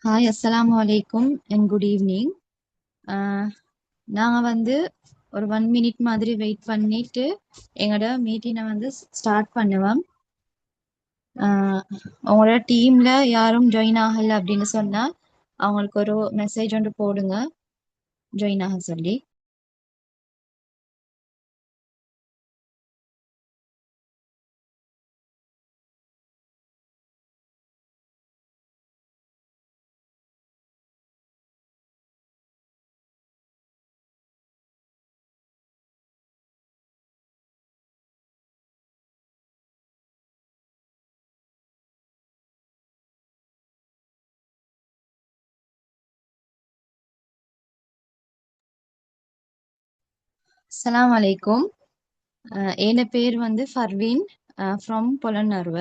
Hi அஸ்ஸலாமு அலைக்கும் and good evening. நாங்கள் வந்து ஒரு 1 மினிட் மாதிரி வெயிட் பண்ணிட்டு எங்களோட மீட்டிங்கை வந்து ஸ்டார்ட் பண்ணுவோம். உங்களோட டீம்ல யாரும் ஜாயின் ஆகல அப்படின்னு சொன்னா அவங்களுக்கு ஒரு மெசேஜ் ஒன்று போடுங்க ஜாயின் ஆக சொல்லி. அஸ்ஸலாமு அலைக்கும். என் பேர் வந்து ஃபர்வீன் ஃப்ரம் பொலன்னறுவ.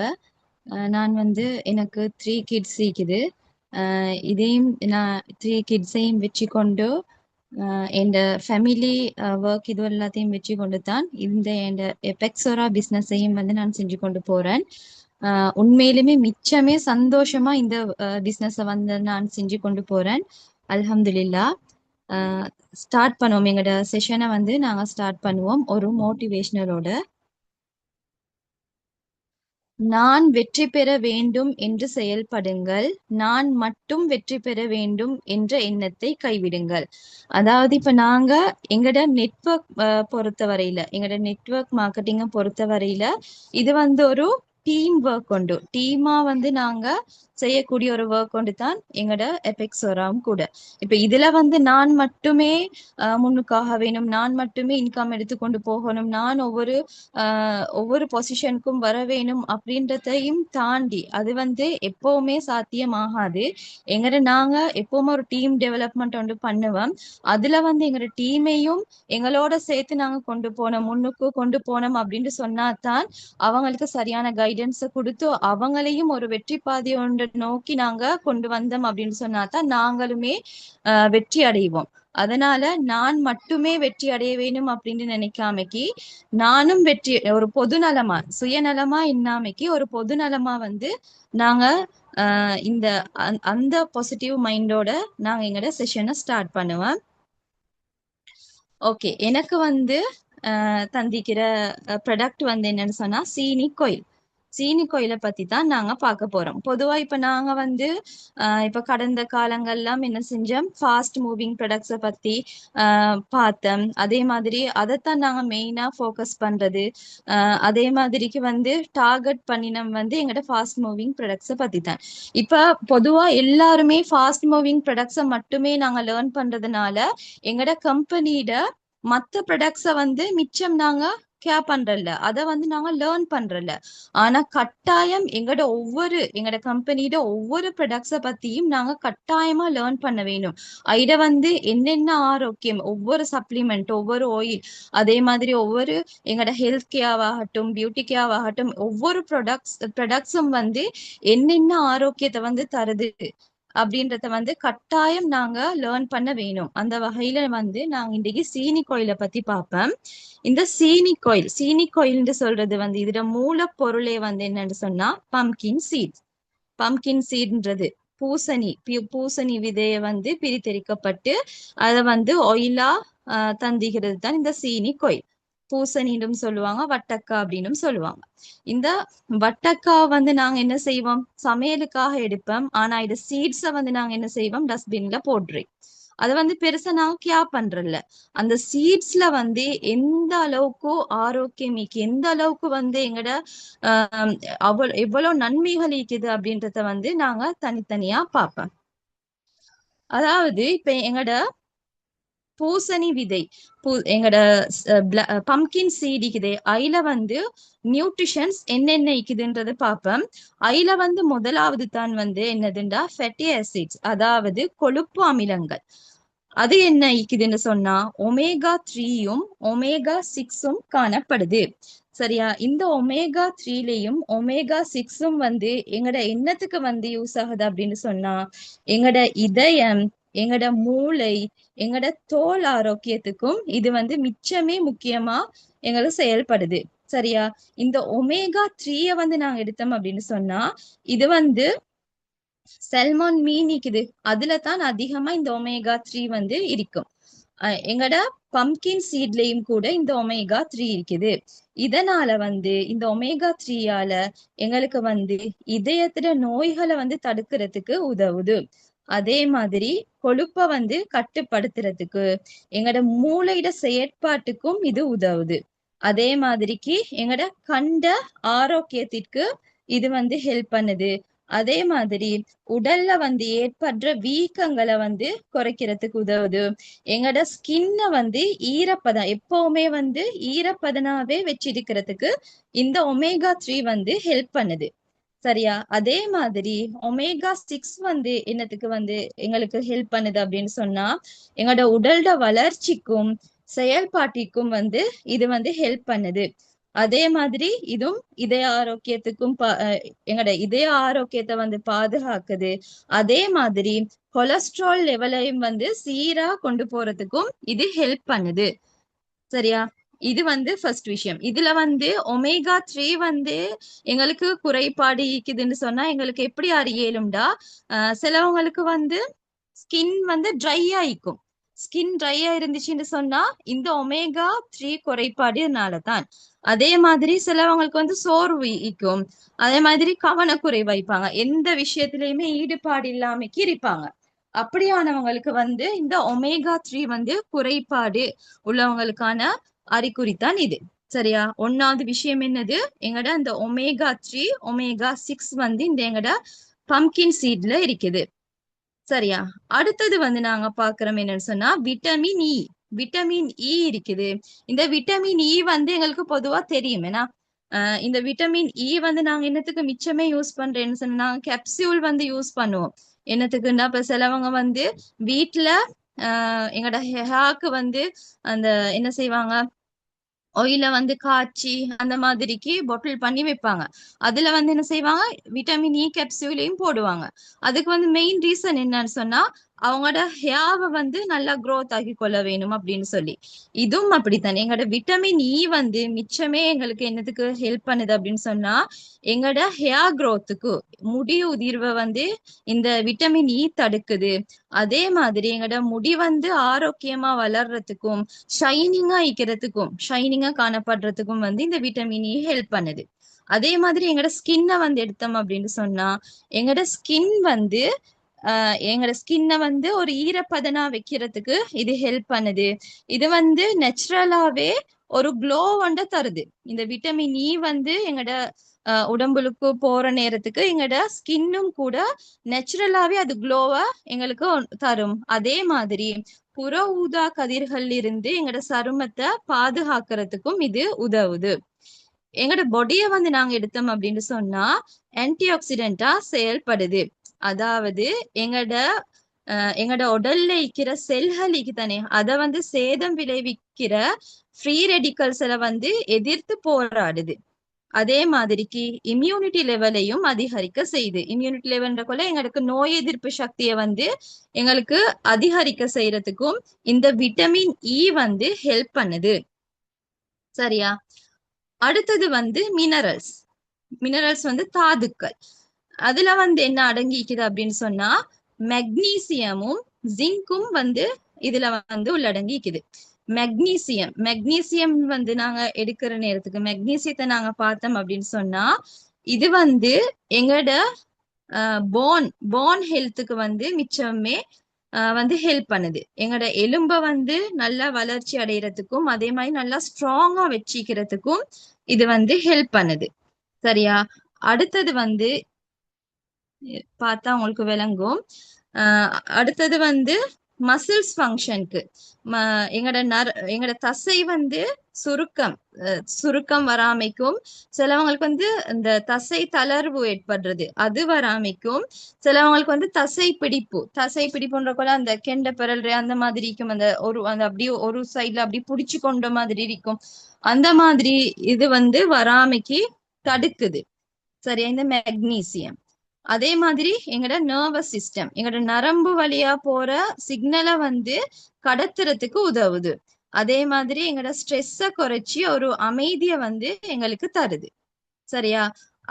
நான் வந்து எனக்கு 3 கிட்ஸ் இருக்குது. இதையும் நான் 3 கிட்ஸையும் வச்சு கொண்டு என் ஃபேமிலி ஒர்க் இது எல்லாத்தையும் வச்சு கொண்டு தான் இந்த என் எபெக்ஸோரா பிஸ்னஸையும் வந்து நான் செஞ்சு கொண்டு போறேன். உண்மையிலுமே மிச்சமே சந்தோஷமா இந்த பிஸ்னஸை வந்து நான் செஞ்சு கொண்டு போறேன். அல்ஹம்துலில்லா. ஸ்டார்ட் பண்ணுவோம். எங்களோட செஷனை வந்து நாங்கள் ஸ்டார்ட் பண்ணுவோம் ஒரு மோட்டிவேஷனலோட. நான் வெற்றி பெற வேண்டும் என்று செயல்படுங்கள். நான் மட்டும் வெற்றி பெற வேண்டும் என்ற எண்ணத்தை கைவிடுங்கள். அதாவது இப்ப நாங்க எங்கட நெட்வொர்க் பொறுத்தவரையில, எங்கட நெட்வொர்க் மார்க்கெட்டிங்கை பொறுத்தவரையில இது வந்து ஒரு டீம் ஒர்க் உண்டு. டீமா வந்து நாங்க செய்யக்கூடிய ஒரு ஒர்க் கொண்டு தான் எங்கட எபெக்ஸோராம் கூட. இப்ப இதுல வந்து நான் மட்டுமே முன்னுக்காக வேணும், நான் மட்டுமே இன்கம் எடுத்துக்கொண்டு போகணும், நான் ஒவ்வொரு பொசிஷனுக்கும் வர வேணும் அப்படின்றதையும் தாண்டி அது வந்து எப்பவுமே சாத்தியமாகாது. நாங்க எப்பவுமே ஒரு டீம் டெவலப்மெண்ட் ஒன்று பண்ணுவோம். அதுல வந்து எங்களோட டீமையும் எங்களோட சேர்த்து நாங்க கொண்டு போனோம், முன்னுக்கு கொண்டு போனோம் அப்படின்னு சொன்னாதான் அவங்களுக்கு சரியான கைடன்ஸை கொடுத்து அவங்களையும் ஒரு வெற்றி பாதை ஒன்று நோக்கி நாங்க கொண்டு வந்தோம் அப்படின்னு சொன்னாதான் நாங்களுமே வெற்றி அடைவோம். அதனால நான் மட்டுமே வெற்றி அடைய வேணும் அப்படின்னு நினைக்காமக்கி நானும் வெற்றி ஒரு பொதுநலமா சுயநலமா இன்னாமைக்கு ஒரு பொதுநலமா வந்து நாங்க இந்த அந்த பாசிட்டிவ் மைண்டோட நாங்க எங்களோட செஷனை ஸ்டார்ட் பண்ணுவோம். ஓகே, எனக்கு வந்து தந்திக்கிற ப்ராடக்ட் வந்து என்னன்னு சொன்னா சீனி கோயில். சீனி கோயிலை பத்தி தான் நாங்க பார்க்க போறோம். பொதுவா இப்ப நாங்க வந்து இப்ப கடந்த காலங்கள்லாம் என்ன செஞ்சோம், ஃபாஸ்ட் மூவிங் ப்ராடக்ட்ஸை பத்தி பார்த்தோம். அதே மாதிரி அதைத்தான் நாங்க மெயினா ஃபோக்கஸ் பண்றது. அதே மாதிரிக்கு வந்து டார்கெட் பண்ணினம் வந்து எங்கட ஃபாஸ்ட் மூவிங் ப்ராடக்ட்ஸை பத்தி தான். இப்ப பொதுவா எல்லாருமே ஃபாஸ்ட் மூவிங் ப்ராடக்ட்ஸை மட்டுமே நாங்க லேர்ன் பண்றதுனால எங்கட கம்பெனியோட மத்த ப்ராடக்ட்ஸை வந்து மிச்சம் நாங்க கேர் பண்றல, அதை வந்து நாங்க லேர்ன் பண்றல. ஆனா கட்டாயம் எங்கட கம்பெனியோட ஒவ்வொரு ப்ராடக்ட்ஸை பத்தியும் நாங்க கட்டாயமா லேர்ன் பண்ண வேணும். இத வந்து என்னென்ன ஆரோக்கியம், ஒவ்வொரு சப்ளிமெண்ட், ஒவ்வொரு ஆயில், அதே மாதிரி ஒவ்வொரு எங்கட ஹெல்த் கேர்வாகட்டும், பியூட்டி கேர்வாகட்டும், ஒவ்வொரு ப்ராடக்ட்ஸும் வந்து என்னென்ன ஆரோக்கியத்தை வந்து தருது அப்படின்றத வந்து கட்டாயம் நாங்க லேர்ன் பண்ண வேணும். அந்த வகையில வந்து நாங்க இன்றைக்கு சீனி கோயிலை பத்தி பார்ப்போம். இந்த சீனி கோயில்னு சொல்றது வந்து இதோட மூலப்பொருளே வந்து என்னன்னு சொன்னா பம்கின் சீட். பம்கின் சீட்ன்றது பூசணி விதைய வந்து பிரித்தெரிக்கப்பட்டு அதை வந்து ஆயிலா தந்திக்கிறது தான் இந்த சீனி கோயில். பூசணின்னு சொல்லுவாங்க, வட்டக்கா அப்படின்னு சொல்லுவாங்க. இந்த வட்டக்கா வந்து நாங்க என்ன செய்வோம், சமையலுக்காக எடுப்போம். ஆனா இது சீட்ஸை வந்து நாங்க என்ன செய்வோம், டஸ்ட்பின்ல போடுறோம். அதை வந்து பெருசா நாங்க கேர் பண்றோம்ல. அந்த சீட்ஸ்ல வந்து எந்த அளவுக்கு ஆரோக்கியமிக்கு, எந்த அளவுக்கு வந்து எங்கட எவ்வளவு நன்மைகள் இருக்குது அப்படின்றத வந்து நாங்க தனித்தனியா பார்ப்போம். அதாவது இப்ப எங்கட பூசணி விதை, எங்கட பம்கின் சீட் இருக்குது. அதுல வந்து நியூட்ரிஷன்ஸ் என்னென்ன இருக்குதுன்றது பார்ப்போம். அதுல வந்து முதலாவது தான் வந்து என்னதுண்டா ஃபேட்டி ஆசிட்ஸ், அதாவது கொழுப்பு அமிலங்கள். அது என்ன இருக்குதுன்னு சொன்னா ஒமேகா 3யும் ஒமேகா 6ம் காணப்படுது. சரியா? இந்த ஒமேகா 3லையும் ஒமேகா 6ம் வந்து எங்கட எண்ணத்துக்கு வந்து யூஸ் ஆகுது அப்படின்னு சொன்னா எங்கட இதயம், எங்கட மூளை, எங்கட தோல் ஆரோக்கியத்துக்கும் இது வந்து மிச்சமே முக்கியமா எங்களுக்கு செயல்படுது. சரியா? இந்த ஒமேகா 3ய வந்து நாங்க எடுத்தோம் அப்படின்னு சொன்னா இது வந்து செல்மான் மீன் இருக்குது, அதுல தான் அதிகமா இந்த ஒமேகா 3 வந்து இருக்கும். எங்கட பம்கின் சீட்லயும் கூட இந்த ஒமேகா 3 இருக்குது. இதனால வந்து இந்த ஒமேகா 3யால எங்களுக்கு வந்து இதயத்துல நோய்களை வந்து தடுக்கிறதுக்கு உதவுது. அதே மாதிரி கொழுப்பை வந்து கட்டுப்படுத்துறதுக்கு, எங்கட மூளையிட செயற்பாட்டுக்கும் இது உதவுது. அதே மாதிரிக்கு எங்கட கண்ட ஆரோக்கியத்திற்கு இது வந்து ஹெல்ப் பண்ணுது. அதே மாதிரி உடல்ல வந்து ஏற்படுற வீக்கங்களை வந்து குறைக்கிறதுக்கு உதவுது. எங்கட ஸ்கின்ன வந்து ஈரப்பதம் எப்பவுமே வந்து ஈரப்பதனாவே வச்சிருக்கிறதுக்கு இந்த ஒமேகா 3 வந்து ஹெல்ப் பண்ணுது. சரியா? அதே மாதிரி ஒமேகா 6 வந்து என்னத்துக்கு வந்து எங்களுக்கு ஹெல்ப் பண்ணுது அப்படின்னு சொன்னா, எங்களோட உடல்ட வளர்ச்சிக்கும் செயல்பாட்டிற்கும் வந்து இது வந்து ஹெல்ப் பண்ணுது. அதே மாதிரி இதுவும் இதய ஆரோக்கியத்துக்கும் எங்களோட இதய ஆரோக்கியத்தை வந்து பாதுகாக்குது. அதே மாதிரி கொலஸ்ட்ரால் லெவலையும் வந்து சீரா கொண்டு போறதுக்கும் இது ஹெல்ப் பண்ணுது. சரியா? இது வந்து ஃபர்ஸ்ட் விஷயம். இதுல வந்து ஒமேகா 3 வந்து எங்களுக்கு குறைபாடு இருக்குதுன்னு சொன்னா எங்களுக்கு எப்படி அறியலும்டா, சிலவங்களுக்கு வந்து ஸ்கின் வந்து ட்ரை ஆயிக்கும். ஸ்கின் ட்ரையா இருந்துச்சுன்னு சொன்னா இந்த ஒமேகா 3 குறைபாடுனால தான். அதே மாதிரி சிலவங்களுக்கு வந்து சோர்வு ஈக்கும். அதே மாதிரி கவனக்குறைவு வைப்பாங்க, எந்த விஷயத்திலயுமே ஈடுபாடு இல்லாமக்கு இருப்பாங்க. அப்படியானவங்களுக்கு வந்து இந்த ஒமேகா 3 வந்து குறைபாடு உள்ளவங்களுக்கான அறிகுறித்தான் இது. சரியா? ஒன்னாவது விஷயம் என்னது, எங்கட இந்த ஒமேகா 3 ஒமேகா 6 வந்து இந்த எங்கட பம்கின் சீட்ல இருக்குது. சரியா? அடுத்தது வந்து நாங்க பாக்குறோம் என்னன்னு சொன்னா விட்டமின் விட்டமின் இருக்குது. இந்த விட்டமின் வந்து எங்களுக்கு பொதுவா தெரியும். ஏன்னா இந்த விட்டமின் வந்து நாங்க என்னத்துக்கு மிச்சமே யூஸ் பண்றேன்னு சொன்னா, நாங்க கேப்சியூல் வந்து யூஸ் பண்ணுவோம். என்னத்துக்குன்னா இப்ப சிலவங்க வந்து வீட்டுல எங்கட ஹேருக்கு வந்து அந்த என்ன செய்வாங்க, ஆயில வந்து காய்ச்சி அந்த மாதிரிக்கு பொட்டில் பண்ணி வைப்பாங்க. அதுல வந்து என்ன செய்வாங்க, விட்டமின் கேப்சூலையும் போடுவாங்க. அதுக்கு வந்து மெயின் ரீசன் என்னன்னு சொன்னா அவங்களோட ஹேவை வந்து நல்லா growth ஆக்கி கொள்ள வேணும் அப்படின்னு சொல்லி. இதுவும் அப்படித்தானே, எங்களோட விட்டமின் வந்து மிச்சமே எங்களுக்கு என்னத்துக்கு ஹெல்ப் பண்ணுது அப்படின்னு சொன்னா, எங்களோட ஹேர் growthக்கு முடி உதிர்வை வந்து இந்த விட்டமின் தடுக்குது. அதே மாதிரி எங்களோட முடி வந்து ஆரோக்கியமா வளர்றதுக்கும் ஷைனிங்கா காணப்படுறதுக்கும் வந்து இந்த விட்டமின் ஹெல்ப் பண்ணுது. அதே மாதிரி எங்களோட ஸ்கின்னை வந்து எடுத்தோம் அப்படின்னு சொன்னா, எங்களோட ஸ்கின் வந்து எங்களோட ஸ்கின்னை வந்து ஒரு ஈரப்பதனா வைக்கிறதுக்கு இது ஹெல்ப் பண்ணுது. இது வந்து நேச்சுரலாவே ஒரு க்ளோ வந்து தருது. இந்த விட்டமின் வந்து எங்களோட உடம்புக்கு போற நேரத்துக்கு எங்களோட ஸ்கின்னும் கூட நேச்சுரலாவே அது க்ளோவா எங்களுக்கு தரும். அதே மாதிரி புற ஊதா கதிர்கள் இருந்து எங்களோட சருமத்தை பாதுகாக்கிறதுக்கும் இது உதவுது. எங்களோட பொடிய வந்து நாங்க எடுத்தோம் அப்படின்னு சொன்னா ஆன்டி ஆக்சிடென்டா செயல்படுது. அதாவது எங்களோட உடல்ல இருக்கிற செல்களுக்கு தானே, அதை வந்து சேதம் விளைவிக்கிற ஃப்ரீ ரெடிக்கல்ஸை வந்து எதிர்த்து போராடுது. அதே மாதிரிக்கு இம்யூனிட்டி லெவலையும் அதிகரிக்க செய்யுது. இம்யூனிட்டி லெவல்ன்றக்குள்ள எங்களுக்கு நோய் எதிர்ப்பு சக்தியை வந்து எங்களுக்கு அதிகரிக்க செய்யறதுக்கும் இந்த விட்டமின் வந்து ஹெல்ப் பண்ணுது. சரியா? அடுத்தது வந்து மினரல்ஸ். மினரல்ஸ் வந்து தாதுக்கள். அதுல வந்து என்ன அடங்கிக்குது அப்படின்னு சொன்னா மெக்னீசியமும் ஜிங்கும் வந்து இதுல வந்து உள்ளடங்கிக்குது. மெக்னீசியம் வந்து நாங்க எடுக்கிற நேரத்துக்கு மெக்னீசியத்தை நாங்க பார்த்தோம் அப்படின்னு சொன்னா இது வந்து எங்களோட போன் ஹெல்த்துக்கு வந்து மிச்சமே வந்து ஹெல்ப் பண்ணுது. எங்களோட எலும்பை வந்து நல்லா வளர்ச்சி அடைகிறதுக்கும் அதே மாதிரி நல்லா ஸ்ட்ராங்கா வச்சிக்கிறதுக்கும் இது வந்து ஹெல்ப் பண்ணுது. சரியா? அடுத்தது வந்து பார்த்தா உங்களுக்கு விளங்கும். அடுத்தது வந்து மசில்ஸ் ஃபங்க்ஷனுக்கு எங்களோட தசை வந்து சுருக்கம் வராமைக்கும், சிலவங்களுக்கு வந்து இந்த தசை தளர்வு ஏற்படுறது அது வராமைக்கும், சிலவங்களுக்கு வந்து தசை பிடிப்புன்ற போல அந்த கெண்ட பெறல் அந்த மாதிரி இருக்கும். அந்த அப்படியே ஒரு சைட்ல அப்படி புடிச்சு கொண்ட மாதிரி இருக்கும். அந்த மாதிரி இது வந்து வராமைக்கு தடுக்குது. சரியா? இந்த மெக்னீசியம். அதே மாதிரி எங்களோட நர்வஸ் சிஸ்டம், எங்களோட நரம்பு வழியா போற சிக்னலை வந்து கடத்துறதுக்கு உதவுது. அதே மாதிரி எங்களோட ஸ்ட்ரெஸ்ஸை குறைச்சி ஒரு அமைதியை வந்து எங்களுக்கு தருது. சரியா?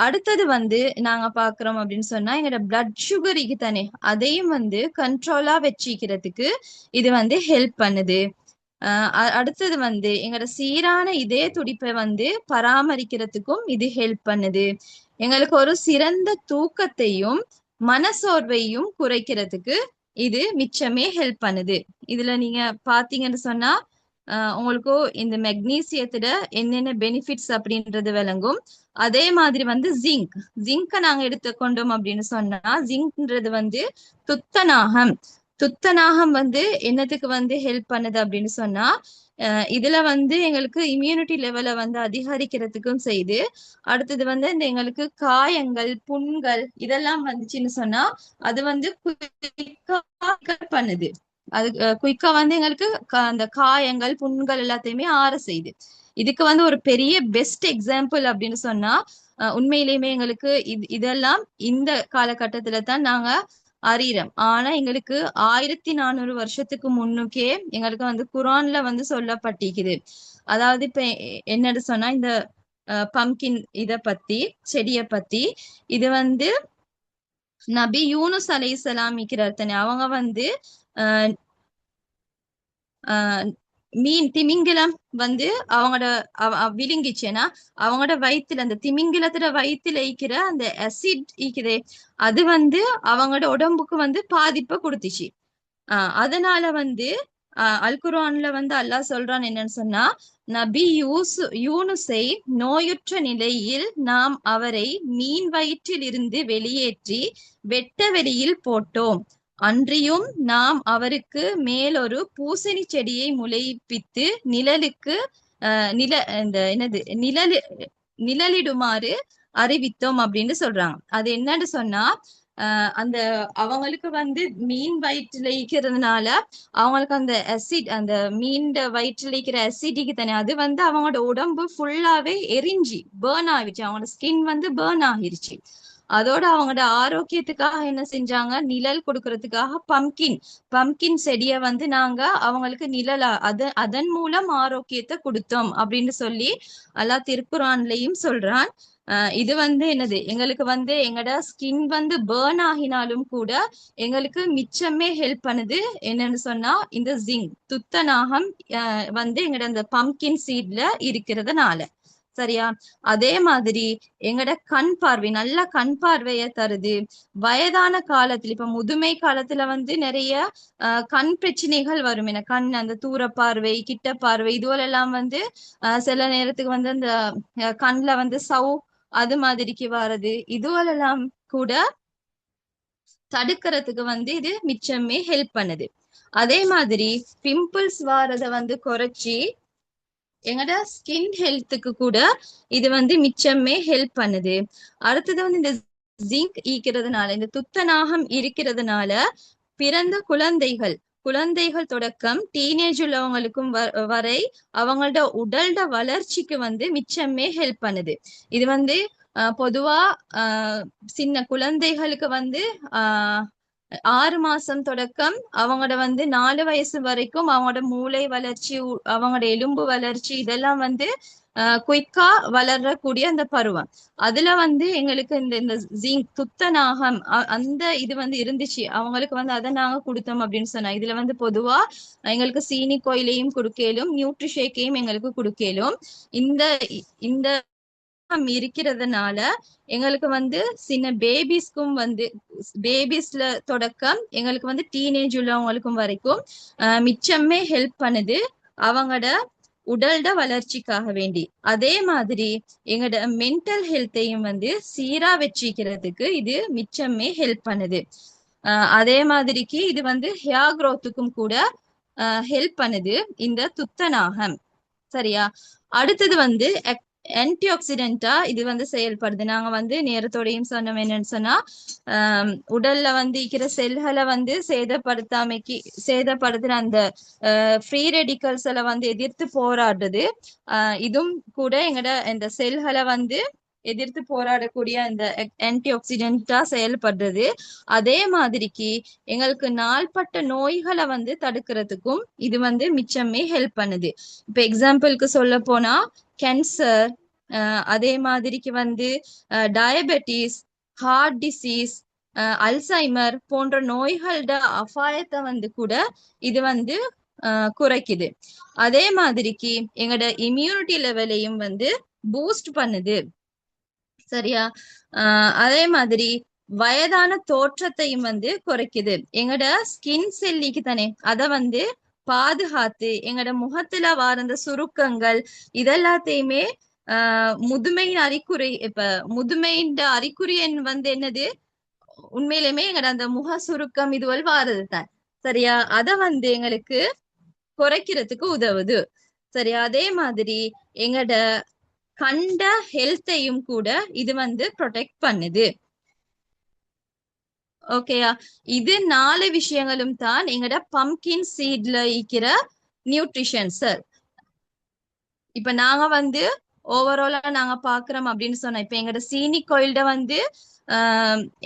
அடுத்தது வந்து நாங்க பாக்குறோம் அப்படின்னு சொன்னா எங்களோட பிளட் சுகர் தானே அதையும் வந்து கண்ட்ரோலா வச்சிக்கிறதுக்கு இது வந்து ஹெல்ப் பண்ணுது. அடுத்தது வந்து எங்களோட சீரான இதய துடிப்பை வந்து பராமரிக்கிறதுக்கும் இது ஹெல்ப் பண்ணுது. எங்களுக்கு ஒரு சிறந்த தூக்கத்தையும் மனசோர்வையும் குறைக்கிறதுக்கு இது மிச்சமே ஹெல்ப் பண்ணுது. இதுல நீங்க பாத்தீங்கன்னு சொன்னா உங்களுக்கு இந்த மெக்னீசியத்துல என்னென்ன பெனிஃபிட்ஸ் அப்படின்றது விளங்கும். அதே மாதிரி வந்து ஜிங்க நாங்க எடுத்துக்கொண்டோம் அப்படின்னு சொன்னா ஜிங்க்ன்றது வந்து துத்தநாகம். துத்தநாகம் வந்து என்னத்துக்கு வந்து ஹெல்ப் பண்ணுது அப்படின்னு சொன்னா இதுல வந்து எங்களுக்கு இம்யூனிட்டி லெவலை வந்து அதிகரிக்கிறதுக்கும் செய்யுது. அடுத்தது வந்து இந்த எங்களுக்கு காயங்கள் புண்கள் இதெல்லாம் வந்துச்சுன்னு சொன்னா அது வந்து பண்ணுது. அது குயிக்கா வந்து எங்களுக்கு அந்த காயங்கள் புண்கள் எல்லாத்தையுமே ஆற செய்யுது. இதுக்கு வந்து ஒரு பெரிய பெஸ்ட் எக்ஸாம்பிள் அப்படின்னு சொன்னா உண்மையிலேயுமே எங்களுக்கு இதெல்லாம் இந்த காலகட்டத்துல தான் நாங்க அறியறோம். ஆனா எங்களுக்கு 1400 வருஷத்துக்கு முன்னுக்கே எங்களுக்கு வந்து குரான்ல வந்து சொல்லப்பட்டிருக்குது. அதாவது இப்ப என்னன்னு சொன்னா இந்த பம்கின் இத பத்தி செடிய பத்தி இது வந்து நபி யூனுஸ் அலைஹிஸ்ஸலாம் இருக்கிறார் தானே அவங்க வந்து அஹ் ஆஹ் மீன் திமிங்கிலம் வந்து அவங்களோட விழுங்கிச்சேன்னா அவங்களோட வயிற்றுல அந்த திமிங்கிலத்துல வயிற்றுல ஈக்கிற அந்த அசிட் ஈக்குதே அது வந்து அவங்களோட உடம்புக்கு வந்து பாதிப்பை கொடுத்துச்சு. அதனால வந்து அல் குர்ஆன்ல வந்து அல்லாஹ் சொல்றான் என்னன்னு சொன்னா நபி யூனுஸை நோயுற்ற நிலையில் நாம் அவரை மீன் வயிற்றில் இருந்து வெளியேற்றி வெட்ட வெளியில் போட்டோம். அன்றியும் நாம் அவருக்கு மேலொரு பூசணி செடியை முளைப்பித்து நிழலுக்கு நில இந்த என்னது நிழலிடுமாறு அறிவித்தோம் அப்படின்னு சொல்றாங்க. அது என்னன்னு சொன்னா அந்த அவங்களுக்கு வந்து மீன் வயிற்றுல இருக்கிறதுனால அவங்களுக்கு அந்த அசிட் அந்த மீன் வயிற்றுல இருக்கிற அசிடிக்கு தானே அது வந்து அவங்களோட உடம்பு ஃபுல்லாவே எரிஞ்சு பேர்ன் ஆகிடுச்சு. அவங்களோட ஸ்கின் வந்து பேர்ன் ஆகிருச்சு. அதோட அவங்களோட ஆரோக்கியத்துக்காக என்ன செஞ்சாங்க நிழல் கொடுக்கறதுக்காக பம்கின் செடியை வந்து நாங்க அவங்களுக்கு நிழலா அதன் மூலம் ஆரோக்கியத்தை கொடுத்தோம் அப்படின்னு சொல்லி அல்லாஹ் திருக்குரான்லயும் சொல்றான். இது வந்து என்னது எங்களுக்கு வந்து எங்களோட ஸ்கின் வந்து பேர்ன் ஆகினாலும் கூட எங்களுக்கு மிச்சமே ஹெல்ப் பண்ணுது. என்னன்னு சொன்னா இந்த துத்தநாகம் வந்து எங்களோட அந்த பம்கின் சீட்ல இருக்கிறதுனால சரியா. அதே மாதிரி எங்கட கண் பார்வை நல்ல கண் பார்வைய தருது. வயதான காலத்துல இப்ப முதுமை காலத்துல வந்து நிறைய கண் பிரச்சனைகள் வரும். என கண் அந்த தூர பார்வை கிட்ட பார்வை இதுவெல்லாம் வந்து சில நேரத்துக்கு வந்து அந்த கண்ல வந்து அது மாதிரிக்கு வர்றது இதுவெல்லாம் கூட தடுக்கிறதுக்கு வந்து இது மிச்சமே ஹெல்ப் பண்ணுது. அதே மாதிரி பிம்பிள்ஸ் வாரத வந்து குறைச்சி எங்கட ஸ்கின் ஹெல்த்துக்கு கூட இது வந்து மிச்சமே ஹெல்ப் பண்ணுது. அடுத்தது வந்து இந்த ஜிங்க் ஈக்கிறதுனால இந்த துத்தநாகம் இருக்கிறதுனால பிறந்த குழந்தைகள் தொடக்கம் டீனேஜ் உள்ளவங்களுக்கும் வரை அவங்களோட உடல்ட வளர்ச்சிக்கு வந்து மிச்சமே ஹெல்ப் பண்ணுது. இது வந்து பொதுவா சின்ன குழந்தைகளுக்கு வந்து 6 மாசம் தொடக்கம் அவங்களோட வந்து 4 வயசு வரைக்கும் அவங்களோட மூளை வளர்ச்சி அவங்களோட எலும்பு வளர்ச்சி இதெல்லாம் வந்து குயிக்கா வளரக்கூடிய அந்த பருவம். அதுல வந்து எங்களுக்கு இந்த ஜிங்க் துத்தநாகம் அந்த இது வந்து இருந்துச்சு. அவங்களுக்கு வந்து அதை நாங்க கொடுத்தோம் அப்படின்னு சொன்னா இதுல வந்து பொதுவா எங்களுக்கு சீனி கோயிலையும் கொடுக்கலும் நியூட்ரிஷேக்கையும் எங்களுக்கு கொடுக்கலும். இந்த இந்த இருக்கிறதுனால எங்களுக்கு வந்து சின்ன பேபிஸ்க்கும் வந்து பேபிஸ்ல தொடக்கம் எங்களுக்கு வந்து டீனேஜ் உள்ளவங்களுக்கும் வரைக்கும் மிச்சமே ஹெல்ப் பண்ணுது அவங்களோட உடல்ட வளர்ச்சிக்காக வேண்டி. அதே மாதிரி எங்களோட மென்டல் ஹெல்த்தையும் வந்து சீரா வச்சிக்கிறதுக்கு இது மிச்சமே ஹெல்ப் பண்ணுது. அதே மாதிரிக்கு இது வந்து ஹேர் க்ரோத்துக்கும் கூட ஹெல்ப் பண்ணுது இந்த துத்தநாகம் சரியா. அடுத்தது வந்து ஆன்டி ஆக்சிடென்டா இது வந்து செயல்படுது. நாங்க வந்து நேரத்தோடையும் சொன்னோம் என்னன்னு சொன்னா உடல்ல வந்து இருக்கிற செல்களை வந்து சேதப்படுத்துற அந்த ஃப்ரீ ரெடிக்கல்ஸ் எல்லாம் வந்து எதிர்த்து போராடுறது. இதுவும் கூட எங்கட இந்த செல்களை வந்து எதிர்த்து போராடக்கூடிய அந்த ஆன்டி ஆக்சிடென்டா செயல்படுறது. அதே மாதிரிக்கு எங்களுக்கு நாள்பட்ட நோய்களை வந்து தடுக்கிறதுக்கும் இது வந்து மிச்சமே ஹெல்ப் பண்ணுது. இப்ப எக்ஸாம்பிளுக்கு சொல்ல போனா கேன்சர் அதே மாதிரிக்கு வந்து டயபெட்டிஸ், ஹார்ட் டிசீஸ், அல்சைமர் போன்ற நோய்களோட அபாயத்தை வந்து கூட இது வந்து குறைக்குது. அதே மாதிரிக்கு எங்களோட இம்யூனிட்டி லெவலையும் வந்து பூஸ்ட் பண்ணுது. சரியா? அதே மாதிரி வயதான தோற்றத்தையும் வந்து குறைக்குது. எங்கட ஸ்கின் செல்லிக்கு தானே அத வந்து பாதுகாத்து எங்கட முகத்துல வர அந்த சுருக்கங்கள் இதெல்லாத்தையுமே முதுமையின் அறிகுறி. இப்ப முதுமையின் அறிகுறி வந்து என்னது? உண்மையிலுமே எங்கட அந்த முக சுருக்கம் இதுவரை வாரது தான். சரியா? அத வந்து எங்களுக்கு குறைக்கிறதுக்கு உதவுது. சரியா? அதே மாதிரி எங்கட கண்ட ஹெல்த்தையும் கூட இது வந்து ப்ரொடெக்ட் பண்ணுது. ஓகேயா? இது 4 விஷயங்களும் தான் எங்கட பம்கின் சீட்ல இருக்கிற நியூட்ரிஷன்ஸ். இப்ப நாங்க வந்து ஓவராலா நாங்க பாக்குறோம் அப்படின்னு சொன்னா, இப்ப எங்கட சீனி கோயில்ட வந்து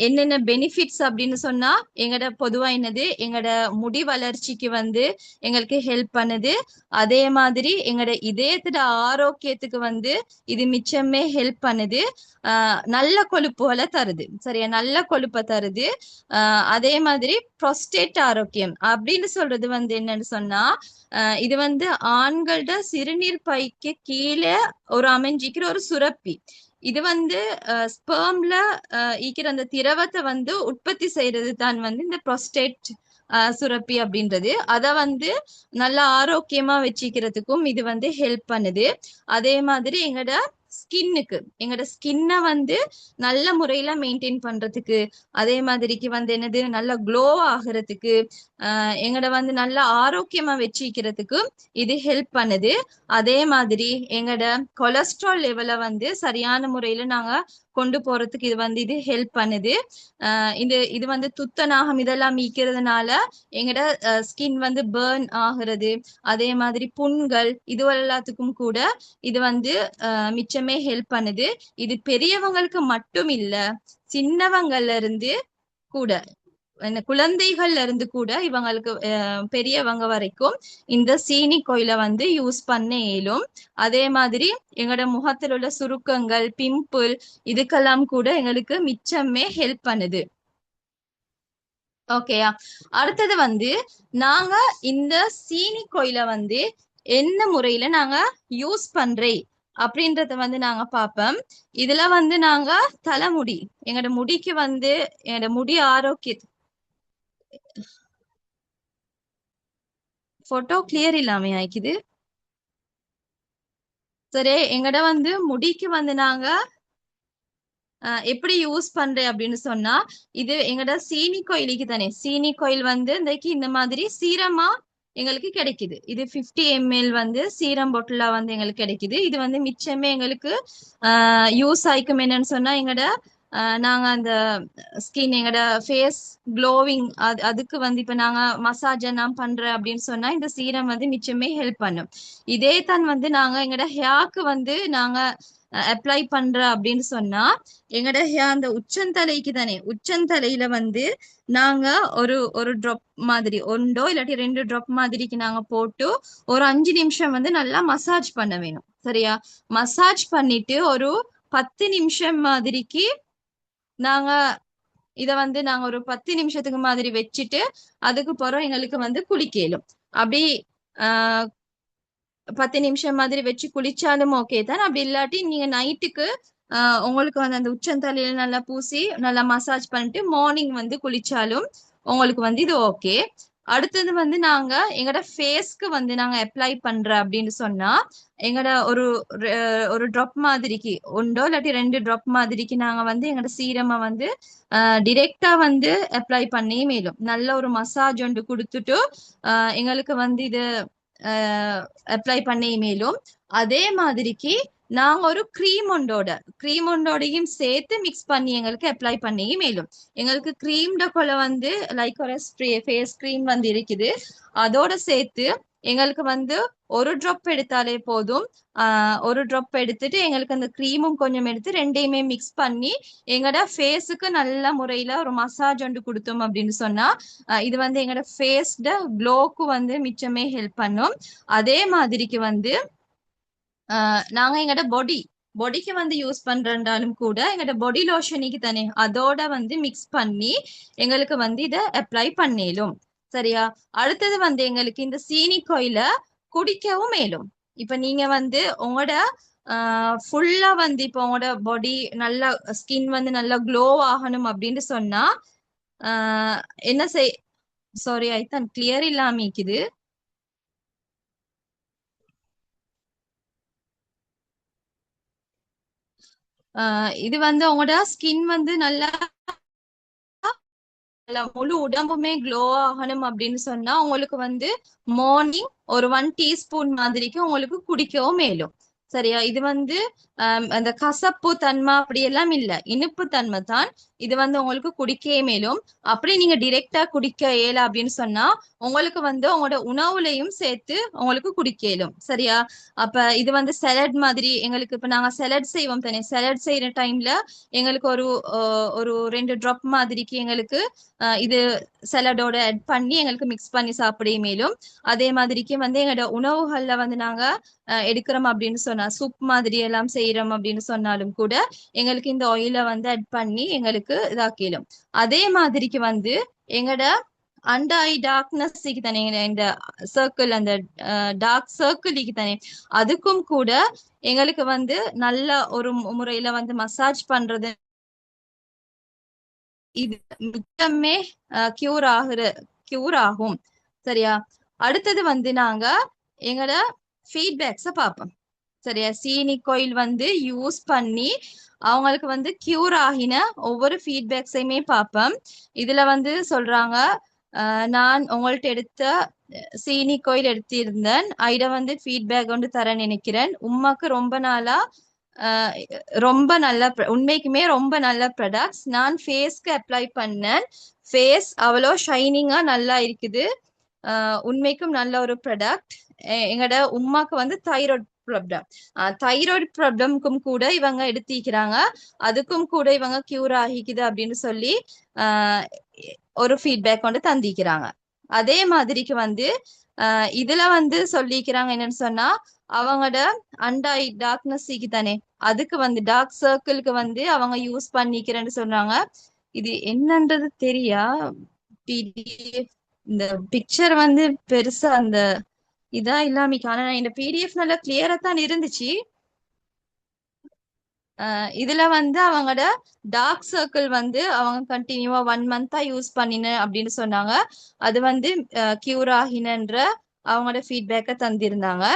என்னென்ன பெனிஃபிட்ஸ் அப்படின்னு சொன்னா, எங்கட பொதுவா என்னது எங்கட முடி வளர்ச்சிக்கு வந்து எங்களுக்கு ஹெல்ப் பண்ணுது. அதே மாதிரி எங்கட இதயத்தோட ஆரோக்கியத்துக்கு வந்து இது மிச்சமே ஹெல்ப் பண்ணுது. நல்ல கொழுப்புகளை தருது. சரியா? நல்ல கொழுப்பை தருது. அதே மாதிரி ப்ரொஸ்டேட் ஆரோக்கியம் அப்படின்னு சொல்றது வந்து என்னன்னு சொன்னா, இது வந்து ஆண்களோட சிறுநீர் பைக்கு கீழே ஒரு அமைஞ்சிக்கிற ஒரு சுரப்பி. இது வந்து ஸ்பெர்ம்ல ஈக்கிற அந்த திரவத்தை வந்து உற்பத்தி செய்யறது தான் வந்து இந்த ப்ரொஸ்டேட் சுரப்பி அப்படின்றது. அத வந்து நல்ல ஆரோக்கியமா வச்சுக்கிறதுக்கும் இது வந்து ஹெல்ப் பண்ணுது. அதே மாதிரி எங்கட ஸ்கின்னை வந்து நல்ல முறையில மெயின்டைன் பண்றதுக்கு, அதே மாதிரிக்கு வந்து என்னது நல்ல க்ளோ ஆகுறதுக்கு, எங்கட வந்து நல்ல ஆரோக்கியமா வச்சுக்கிறதுக்கு இது ஹெல்ப் பண்ணுது. அதே மாதிரி எங்கட கொலஸ்ட்ரால் லெவலை வந்து சரியான முறையில நாங்க கொண்டு போறதுக்கு இது ஹெல்ப் பண்ணுது. இது வந்து துத்தநாகம் இதெல்லாம் மீக்கிறதுனால எங்கட ஸ்கின் வந்து பேர்ன் ஆகுறது, அதே மாதிரி புண்கள் இது எல்லாத்துக்கும் கூட இது வந்து மிச்சமே ஹெல்ப் பண்ணுது. இது பெரியவங்களுக்கு மட்டும் இல்ல, சின்னவங்கள்ல இருந்து கூட, குழந்தைகள்ல இருந்து கூட இவங்களுக்கு பெரியவங்க வரைக்கும் இந்த சீனி கோயிலை வந்து யூஸ் பண்ண இயலும். அதே மாதிரி எங்களோட முகத்தில் உள்ள சுருக்கங்கள், பிம்பிள் இதுக்கெல்லாம் கூட எங்களுக்கு மிச்சமே ஹெல்ப் பண்ணுது. ஓகேயா? அடுத்தது வந்து நாங்க இந்த சீனி கோயிலை வந்து என்ன முறையில நாங்க யூஸ் பண்றேன் அப்படின்றத வந்து நாங்க பார்ப்போம். இதுல வந்து நாங்க தலைமுடி, எங்களோட முடிக்கு வந்து எங்களோட முடி ஆரோக்கிய போட்டோ கிளியர் இல்லாம ஆயிக்குது. சரி, எங்கட வந்து முடிக்கு வந்து நாங்க எப்படி யூஸ் பண்றேன் அப்படின்னு சொன்னா, இது எங்கட சீனி கோயிலுக்கு தானே, சீனி கோயில் வந்து இந்த மாதிரி சீரமா எங்களுக்கு கிடைக்குது. இது 50 ml வந்து சீரம் பொட்டிலா வந்து எங்களுக்கு கிடைக்குது. இது வந்து மிச்சமே எங்களுக்கு யூஸ் ஆயிக்கும். என்னன்னு சொன்னா எங்கட நாங்க அந்த ஸ்கின் எங்கட ஃபேஸ் க்ளோவிங் அதுக்கு வந்து இப்ப நாங்க மசாஜ் எல்லாம் பண்ற அப்படின்னு சொன்னா இந்த சீரம் வந்து மிச்சமே ஹெல்ப் பண்ணும். இதே தான் வந்து நாங்க எங்கட ஹேர்க்கு வந்து நாங்க அப்ளை பண்ற அப்படின்னு சொன்னா, எங்கட ஹேர் அந்த உச்சந்தலைக்கு தானே, உச்சந்தலையில வந்து நாங்க ஒரு ஒரு ட்ராப் மாதிரி ஒன்றோ இல்லாட்டி 2 ட்ராப் மாதிரிக்கு நாங்க போட்டு ஒரு 5 நிமிஷம் வந்து நல்லா மசாஜ் பண்ண வேணும். சரியா? மசாஜ் பண்ணிட்டு ஒரு 10 நிமிஷம் மாதிரிக்கு நாங்க நாங்க ஒரு 10 நிமிஷத்துக்கு மாதிரி வச்சுட்டு அதுக்கு பிறகு எங்களுக்கு வந்து குளிக்கலும். அப்படி ஆஹ் 10 நிமிஷம் மாதிரி வச்சு குளிச்சாலும் ஓகே தான். அப்படி இல்லாட்டி நீங்க நைட்டுக்கு உங்களுக்கு வந்து அந்த உச்சந்தலையில நல்லா பூசி நல்லா மசாஜ் பண்ணிட்டு மார்னிங் வந்து குளிச்சாலும் உங்களுக்கு வந்து இது ஓகே. அடுத்தது வந்து நாங்க எங்கட ஃபேஸ்க்கு வந்து நாங்க அப்ளை பண்ற அப்படின்னு சொன்னா, எங்கட ஒரு ட்ராப் மாதிரிக்கு ஒன்றோ இல்லாட்டி 2 ட்ராப் மாதிரிக்கு நாங்க வந்து எங்கட சீரமை வந்து டிரெக்டா வந்து அப்ளை பண்ணி மேலும் நல்ல ஒரு மசாஜ் ஒன்று கொடுத்துட்டு எங்களுக்கு வந்து இது அப்ளை பண்ணி மேலும் அதே மாதிரிக்கு நாங்க ஒரு கிரீம் ஒண்டோடையும் சேர்த்து மிக்ஸ் பண்ணி எங்களுக்கு அப்ளை பண்ணி மேலும் எங்களுக்கு கிரீம்ட கொலை வந்து லைக் ஒரு ஃபேஸ் கிரீம் வந்து இருக்குது. அதோட சேர்த்து எங்களுக்கு வந்து ஒரு ட்ராப் எடுத்தாலே போதும். ஒரு ட்ராப் எடுத்துட்டு எங்களுக்கு அந்த கிரீமும் கொஞ்சம் எடுத்து ரெண்டையுமே மிக்ஸ் பண்ணி எங்களோட ஃபேஸுக்கு நல்ல முறையில ஒரு மசாஜ் ஒன்று கொடுத்தோம் அப்படின்னு சொன்னா இது வந்து எங்களோட ஃபேஸ்ட க்ளோக்கு வந்து மிச்சமே ஹெல்ப் பண்ணும். அதே மாதிரிக்கு வந்து நாங்க எங்கட பொடிக்கு வந்து யூஸ் பண்றேன்றாலும் கூட எங்கட பொடி லோஷனுக்கு தானே அதோட வந்து மிக்ஸ் பண்ணி எங்களுக்கு வந்து இத அப்ளை பண்ணிலும். சரியா? அடுத்தது வந்து எங்களுக்கு இந்த சீனி கோயில குடிக்கவும் மேலும். இப்ப நீங்க வந்து உங்களோட ஃபுல்லா வந்து இப்ப உங்களோட பொடி நல்லா ஸ்கின் வந்து நல்லா க்ளோ ஆகணும் அப்படின்னு சொன்னா ஆஹ் என்ன செய் சாரி ஐத்தான் கிளியர் இல்லாம இருக்குது. இது வந்து உங்களோட ஸ்கின் வந்து நல்லா முழு உடம்புமே க்ளோ ஆகணும் அப்படின்னு சொன்னா உங்களுக்கு வந்து மார்னிங் ஒரு 1 டீஸ்பூன் மாதிரிக்கு உங்களுக்கு குடிக்கவும் மேலும். சரியா? இது வந்து அந்த கசப்பு தன்மை அப்படி எல்லாம் இல்ல, இனிப்பு தன்மை தான். இது வந்து உங்களுக்கு குடிக்கவே மேலும். அப்படி நீங்க டிரெக்டா குடிக்க இயல அப்படின்னு சொன்னா உங்களுக்கு வந்து உங்களோட உணவுலையும் சேர்த்து உங்களுக்கு குடிக்க இயலும். சரியா? அப்ப இது வந்து சலட் மாதிரி எங்களுக்கு இப்ப நாங்க சலட் செய்வோம் தானே, சலட் செய்யற டைம்ல எங்களுக்கு ஒரு 2 டிராப் மாதிரிக்கு எங்களுக்கு இது சலடோட ஆட் பண்ணி எங்களுக்கு மிக்ஸ் பண்ணி சாப்பிட மேலும். அதே மாதிரிக்கு வந்து எங்களோட உணவுகள்ல வந்து நாங்க எடுக்கிறோம் அப்படின்னு சொன்னா சூப் மாதிரி எல்லாம் செய்யறோம் அப்படின்னு சொன்னாலும் கூட எங்களுக்கு இந்த ஆயில வந்து ஆட் பண்ணி எங்களுக்கு இதாக்கிடும். அதே மாதிரிக்கு வந்து எங்களோட அண்டர் ஐ டார்க்னஸ்க்கு தானே இந்த சர்க்கிள் அந்த டார்க் சர்க்கிளுக்கு தானே அதுக்கும் கூட எங்களுக்கு வந்து நல்ல ஒரு முறையில வந்து மசாஜ் பண்றது இது மிச்சமே கியூர் ஆகும். சரியா? அடுத்தது வந்து நாங்க எங்களோட ஃபீட்பேக்ஸ பார்ப்போம். சரியா? சீனி கோயில் வந்து யூஸ் பண்ணி அவங்களுக்கு வந்து கியூர் ஆகின ஒவ்வொரு ஃபீட்பேக்ஸையுமே பார்ப்போம். இதுல வந்து சொல்றாங்க நான் உங்கள்ட்ட எடுத்த சீனி கோயில் எடுத்திருந்தேன், ஐட வந்து ஃபீட்பேக் வந்து தர நினைக்கிறேன். உமாக்கு ரொம்ப நாளா அஹ் ரொம்ப நல்ல உண்மைக்குமே ரொம்ப நல்ல ப்ராடக்ட்ஸ். நான் ஃபேஸ்க்கு அப்ளை பண்ணேன், ஃபேஸ் அவ்வளோ ஷைனிங்கா நல்லா இருக்குது. உண்மைக்கும் நல்ல ஒரு ப்ராடக்ட். எங்கட உமாக்கு வந்து தைராய்டு ப்ராப்ளம், தைராய்டு ப்ராப்ளம்க்கும் கூட இவங்க எடுத்திக்கிறாங்க, அதுக்கும் கூட இவங்க கியூர் ஆகிக்குது அப்படின்னு சொல்லி ஆஹ் ஒரு ஃபீட்பேக் வந்து தந்திக்கிறாங்க. அதே மாதிரிக்கு வந்து இதுல வந்து சொல்லிக்கிறாங்க என்னன்னு சொன்னா அவங்களோட அண்டை டார்க்னஸ்க்கு தானே அதுக்கு வந்து டார்க் சர்க்கிள்க்கு வந்து அவங்க யூஸ் பண்ணிக்கிறேன்னு சொன்னாங்க. இது என்னன்றது தெரியா பிடிஎஃப் இந்த பிக்சர் வந்து பெருசா அந்த இதா இல்லாமிக்கு, ஆனா இந்த பிடிஎஃப் நல்லா கிளியரா தான் இருந்துச்சு. இதுல வந்து அவங்களோட டார்க் சர்க்கிள் வந்து அவங்க கண்டினியூவா 1 மந்தா யூஸ் பண்ணின அப்படின்னு சொன்னாங்க. அது வந்து கியூர் ஆகினன்ற அவங்களோட ஃபீட்பேக்க தந்திருந்தாங்க.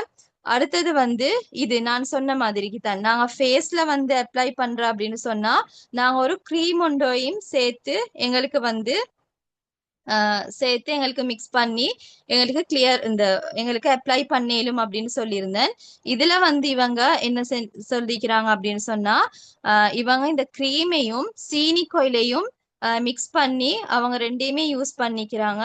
அடுத்தது வந்து இது நான் சொன்ன மாதிரிக்கு தான் நாங்க ஃபேஸ்ல வந்து அப்ளை பண்ற அப்படின்னு சொன்னா நாங்க ஒரு க்ரீம் ஒன்றையும் சேர்த்து எங்களுக்கு வந்து சேர்த்து எங்களுக்கு மிக்ஸ் பண்ணி எங்களுக்கு கிளியர் இந்த எங்களுக்கு அப்ளை பண்ணேலும் அப்படின்னு சொல்லியிருந்தேன். இதுல வந்து இவங்க என்ன சொல்லிக்கிறாங்க அப்படின்னு சொன்னா இவங்க இந்த க்ரீமையும் சீனி கோயிலையும் மிக்ஸ் பண்ணி அவங்க ரெண்டையுமே யூஸ் பண்ணிக்கிறாங்க.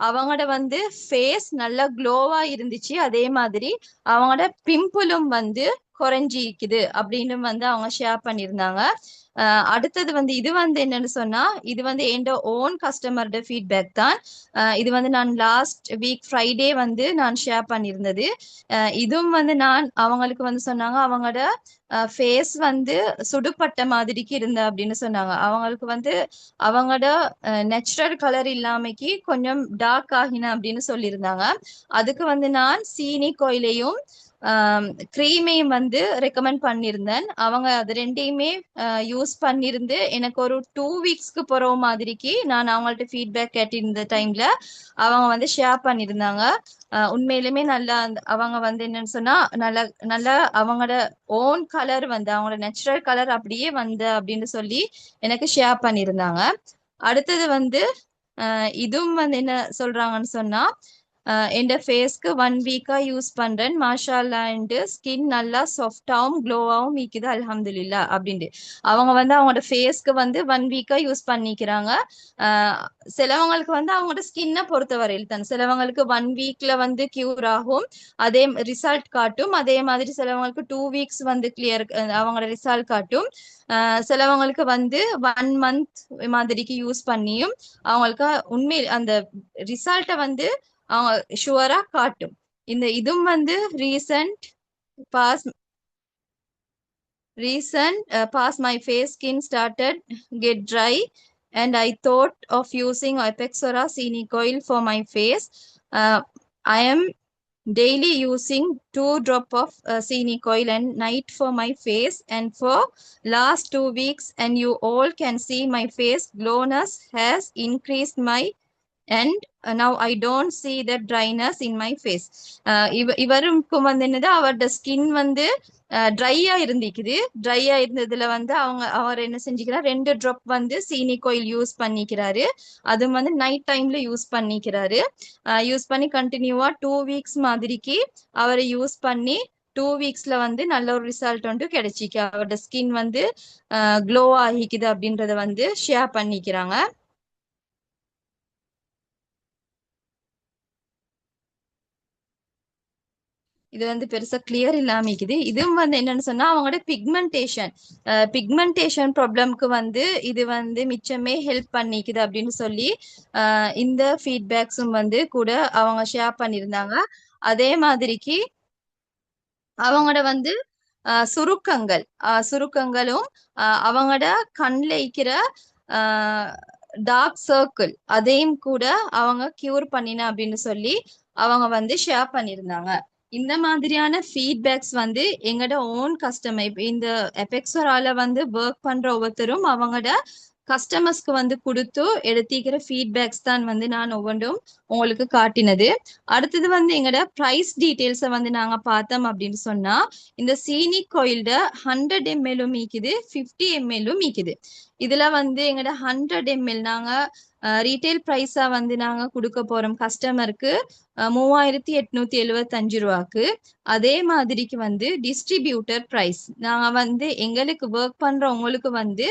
அவங்களோட வந்து ஃபேஸ் நல்லா க்ளோவா இருந்துச்சு, அதே மாதிரி அவங்களோட பிம்பிளும் வந்து குறைஞ்சிருக்குது அப்படின்னு வந்து அவங்க ஷேர் பண்ணியிருந்தாங்க. அடுத்தது வந்து இது வந்து என்னன்னு சொன்னா இது வந்து என் ஓன் கஸ்டமரோட ஃபீட்பேக் தான். இது வந்து நான் லாஸ்ட் வீக் ஃப்ரைடே வந்து நான் ஷேர் பண்ணியிருந்தது. இதுவும் வந்து நான் அவங்களுக்கு வந்து சொன்னாங்க அவங்களோட ஃபேஸ் வந்து சுடுபட்ட மாதிரிக்கு இருந்த அப்படின்னு சொன்னாங்க. அவங்களுக்கு வந்து அவங்களோட நேச்சுரல் கலர் இல்லாமக்கி கொஞ்சம் டார்க் ஆகின அப்படின்னு சொல்லியிருந்தாங்க. அதுக்கு வந்து நான் சீனி கோயிலையும் க்ரீமையும் வந்து ரெக்கமெண்ட் பண்ணியிருந்தேன். அவங்க அது ரெண்டையுமே யூஸ் பண்ணியிருந்து எனக்கு ஒரு 2 வீக்ஸ்க்கு போற மாதிரிக்கு நான் அவங்கள்ட்ட ஃபீட்பேக் கேட்டிருந்த டைம்ல அவங்க வந்து ஷேர் பண்ணியிருந்தாங்க. உண்மையிலுமே நல்லா அவங்க வந்து என்னன்னு சொன்னா நல்ல நல்ல அவங்களோட ஓன் கலர் வந்து அவங்களோட நேச்சுரல் கலர் அப்படியே வந்து அப்படின்னு சொல்லி எனக்கு ஷேர் பண்ணியிருந்தாங்க. அடுத்தது வந்து இதுவும் வந்து என்ன சொல்றாங்கன்னு சொன்னா என் ஃபேஸ்க்கு 1 வீக்கா யூஸ் பண்றேன், மாஷால்லா, ஸ்கின் நல்லா சாஃப்டாவும் க்ளோவாவும் இருக்குது அல்ஹம்துலில்லா அப்படின்ட்டு அவங்க வந்து அவங்களோட ஃபேஸ்க்கு வந்து 1 வீக்கா யூஸ் பண்ணிக்கிறாங்க. சிலவங்களுக்கு வந்து அவங்களோட ஸ்கின்னை பொறுத்த வரையில் தான் சிலவங்களுக்கு 1 வீக்ல வந்து கியூர் ஆகும், அதே ரிசல்ட் காட்டும். அதே மாதிரி சிலவங்களுக்கு 2 வீக்ஸ் வந்து கிளியர் அவங்களோட ரிசல்ட் காட்டும். சிலவங்களுக்கு வந்து 1 மந்த் மாதிரிக்கு யூஸ் பண்ணியும் அவங்களுக்கு உண்மை அந்த ரிசல்ட்டை வந்து அவங்க ஷுவரா காட்டும். இதுவும் வந்து recent past recent past my face skin started get dry and I thought of using Epexora scenic oil for my face. I am daily using 2 drop of scenic oil and night for my face and for last 2 weeks and you all can see my face glowness has increased my and now I don't see the dryness in my face. இவருக்கும் வந்து என்னது அவரோட skin வந்து ட்ரையா இருந்திக்குது. ட்ரையா இருந்ததுல வந்து அவர் என்ன செஞ்சுக்கிறார், 2 drop வந்து சீனி கோயில் யூஸ் பண்ணிக்கிறாரு. அது வந்து நைட் டைம்ல யூஸ் பண்ணிக்கிறாரு. யூஸ் பண்ணி கண்டினியூவா 2 weeks மாதிரிக்கு அவரை யூஸ் பண்ணி 2 weeksல வந்து நல்ல ஒரு ரிசல்ட் வந்து கிடைச்சிக்கு. அவரோட ஸ்கின் வந்து க்ளோ ஆகிக்குது அப்படின்றத வந்து ஷேர் பண்ணிக்கிறாங்க. இது வந்து பெருசா கிளியர் இல்லாம இருக்குது. இதுவும் வந்து என்னன்னு சொன்னா அவங்களோட பிக்மெண்டேஷன் ப்ராப்ளம்க்கு வந்து இது வந்து மிச்சமே ஹெல்ப் பண்ணிக்குது அப்படின்னு சொல்லி இந்த ஃபீட்பேக்ஸும் வந்து கூட அவங்க ஷேர் பண்ணியிருந்தாங்க. அதே மாதிரிக்கு அவங்களோட வந்து சுருக்கங்களும் அவங்களோட கண்ணில் இருக்கிற டார்க் சர்க்கிள் அதையும் கூட அவங்க கியூர் பண்ணின அப்படின்னு சொல்லி அவங்க வந்து ஷேர் பண்ணியிருந்தாங்க. இந்த மாதிரியான ஃபீட்பேக்ஸ் வந்து எங்களோட ஓன் கஸ்டமர் இந்த எபெக்ஸரால வந்து ஒர்க் பண்ற ஒவ்வொருத்தரும் அவங்களோட கஸ்டமர்ஸ்க்கு வந்து கொடுத்து எடுத்திக்கிற ஃபீட்பேக்ஸ் தான் வந்து நான் ஒவ்வொன்றும் உங்களுக்கு காட்டினது. அடுத்தது வந்து எங்களோட ப்ரைஸ் டீட்டெயில்ஸை வந்து நாங்க பார்த்தோம் அப்படின்னு சொன்னா இந்த சீனி கோயில்ட 100 ml மீக்குது, 50 ml மீக்குது. இதுல வந்து எங்களோட 100 ml நாங்க ரீட்டைல் ப்ரைஸா வந்து நாங்க கொடுக்க போறோம் கஸ்டமருக்கு 3875 ரூபாய்க்கு. அதே மாதிரிக்கு வந்து டிஸ்ட்ரிபியூட்டர் பிரைஸ் நாங்க வந்து எங்களுக்கு ஒர்க் பண்ற உங்களுக்கு வந்து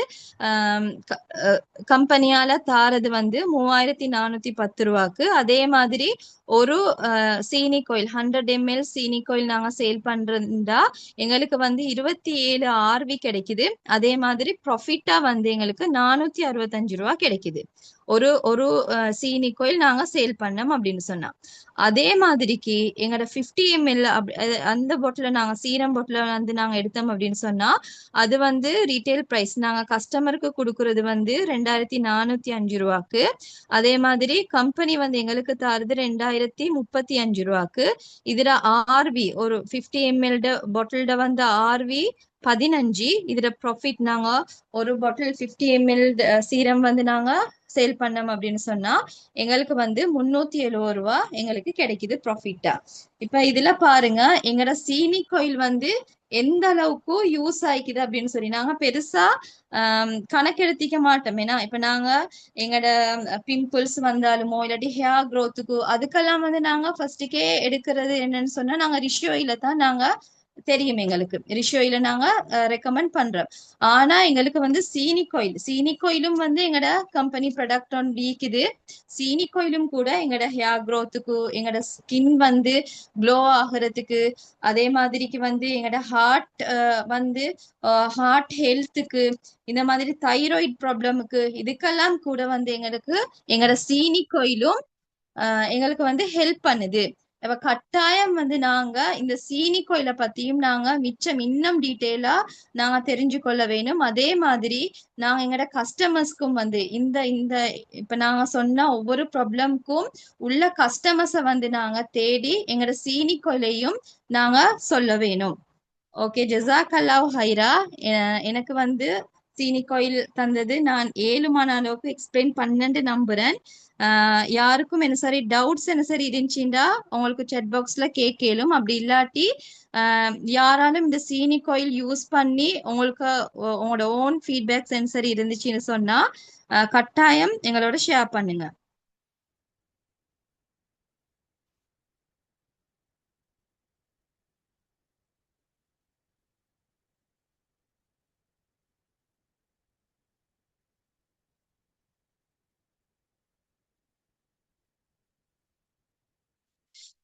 கம்பெனியால தாரது வந்து 3410 ரூபாய்க்கு. அதே மாதிரி ஒரு சீனி கோயில் 100 ml சீனி கோயில் நாங்க சேல் பண்றதா எங்களுக்கு வந்து 27 RV கிடைக்குது. அதே மாதிரி ப்ராஃபிட்டா வந்து எங்களுக்கு 465 ரூபாய் கிடைக்குது ஒரு ஒரு சீனி கோயில் நாங்க சேல் பண்ணோம் அப்படின்னு சொன்னா. அதே மாதிரிக்கு எங்களோட 50 ml அந்த பாட்டில நாங்க சீரம் பாட்டில வந்து நாங்க எடுத்தோம் அப்படின்னு சொன்னா அது வந்து ரீட்டைல் பிரைஸ் நாங்க கஸ்டமருக்கு கொடுக்கறது வந்து 2405 ரூபாய்க்கு. அதே மாதிரி கம்பெனி வந்து எங்களுக்கு தாருது 2035 ரூபாய்க்கு. இதுல ஆர்வி ஒரு 50 ml பாட்டில்ட வந்து ஆர்வி 15. இதுல ப்ராஃபிட் நாங்க ஒரு பாட்டில் 50 ml சீரம் வந்து நாங்க சேல் பண்ணோம் அப்படின்னு சொன்னா எங்களுக்கு வந்து 370 ரூபாய் எங்களுக்கு கிடைக்குது ப்ராஃபிட்டா. இப்ப இதுல பாருங்க எங்கட சீனி கோயில் வந்து எந்த அளவுக்கு யூஸ் ஆயிக்குது அப்படின்னு சொல்லி நாங்க பெருசா கணக்கெடுத்திக்க மாட்டோம். ஏன்னா இப்ப நாங்க எங்கட பிம்பிள்ஸ் வந்தாலுமோ இல்லாட்டி ஹேர் க்ரோத்துக்கு அதுக்கெல்லாம் வந்து நாங்க ஃபர்ஸ்டுக்கே எடுக்கிறது என்னன்னு சொன்னா நாங்க ரிஷியோயில தான் நாங்க தெரியும் எங்களுக்கு ரிஷியோயில நாங்க ரெக்கமெண்ட் பண்றோம். ஆனா எங்களுக்கு வந்து சீனி கோயிலும் வந்து எங்கட கம்பெனி ப்ராடக்ட் ஒன் வீக்குது. சீனி கோயிலும் கூட எங்கட ஹேர் க்ரோத்துக்கு எங்கட ஸ்கின் வந்து க்ளோ ஆகுறதுக்கு அதே மாதிரிக்கு வந்து எங்கட வந்து ஹார்ட் ஹெல்த்துக்கு இந்த மாதிரி தைராய்டு ப்ராப்ளமுக்கு இதுக்கெல்லாம் கூட வந்து எங்களுக்கு எங்கட சீனி கோயிலும் எங்களுக்கு வந்து ஹெல்ப் பண்ணுது. அப்ப கட்டாயம் வந்து நாங்க இந்த சீனி கோயிலை பத்தியும் நாங்க மிச்சம் இன்னும் டீட்டெயிலா நாங்க தெரிஞ்சு கொள்ள வேணும். அதே மாதிரி நாங்க எங்கட கஸ்டமர்ஸ்க்கும் வந்து இந்த இந்த இப்ப நாங்க சொன்ன ஒவ்வொரு ப்ராப்ளம்க்கும் உள்ள கஸ்டமர்ஸை வந்து நாங்க தேடி எங்கட சீனி கோயிலையும் நாங்க சொல்ல வேணும். ஓகே, ஜசாக் அல்லாஹ் ஹைரா. எனக்கு வந்து சீனி கோயில் தந்தது நான் 7 அளவுக்கு எக்ஸ்பிளைன் பண்ணேன்னு நம்புறேன். யாருக்கும் என்ன சரி டவுட்ஸ் என்ன சரி இருந்துச்சுண்டா உங்களுக்கு செட் பாக்ஸ்ல கேட்கலும். அப்படி இல்லாட்டி யாராலும் இந்த சீனி கோயில் யூஸ் பண்ணி உங்களுக்கு உங்களோட ஓன் ஃபீட்பேக்ஸ் என்ன சரி இருந்துச்சுன்னு சொன்னா கட்டாயம் எங்களோட ஷேர் பண்ணுங்க.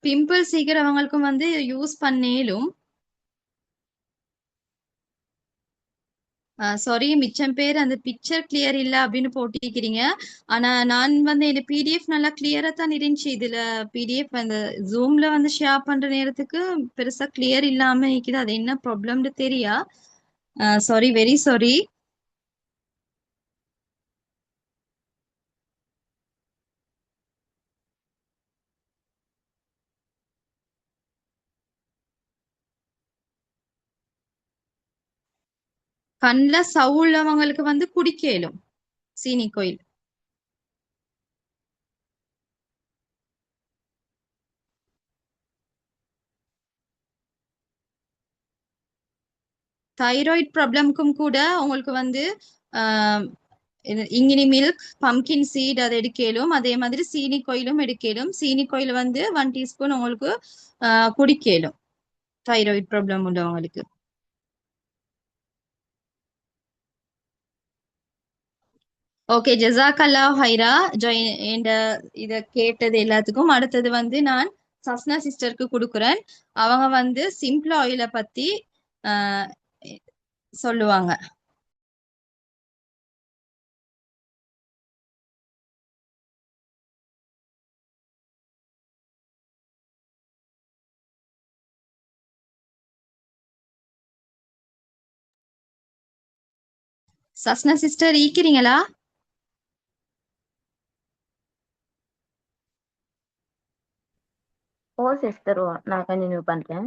பிம்பிள்ஸ் சீக்கிரவங்களுக்கும் வந்து யூஸ் பண்ணேலும். சாரி, மிச்சம் பேர் அந்த பிக்சர் கிளியர் இல்ல அப்படின்னு போட்டிருக்கிறீங்க. ஆனா நான் வந்து இந்த பிடிஎஃப் நல்லா கிளியரா தான் இருந்துச்சு. இதுல பிடிஎஃப் அந்த ஜூம்ல வந்து ஷேர் பண்ற நேரத்துக்கு பெருசா கிளியர் இல்லாம இருக்குது. அது என்ன ப்ராப்ளம்னு தெரியா. Sorry, very sorry. கண்ல சவ்வு உள்ளவங்களுக்கு வந்து குடிக்க இயலும் சீனி கோயில். தைராய்டு ப்ராப்ளம்க்கும் கூட உங்களுக்கு வந்து ஆஹ் இங்கினி மில்க், பம்கின் சீட் அதை எடுக்கலும். அதே மாதிரி சீனி கோயிலும் எடுக்கலும். சீனி கோயில் வந்து 1 டீஸ்பூன் உங்களுக்கு குடிக்கலும் தைராய்டு ப்ராப்ளம் உள்ளவங்களுக்கு. ஓகே, ஜசாக்கல்லா ஹைரா. இந்த இத கேட்டது எல்லாத்துக்கும். அடுத்தது வந்து நான் சஸ்னா சிஸ்டருக்கு கொடுக்குறேன். அவங்க வந்து சிம்பிள் ஆயிலை பத்தி ஆஹ் சொல்லுவாங்க. சஸ்னா சிஸ்டர் ஈக்கிறீங்களா? ஓ சிஸ்டர், நான் கண்டினியூ பண்றேன்.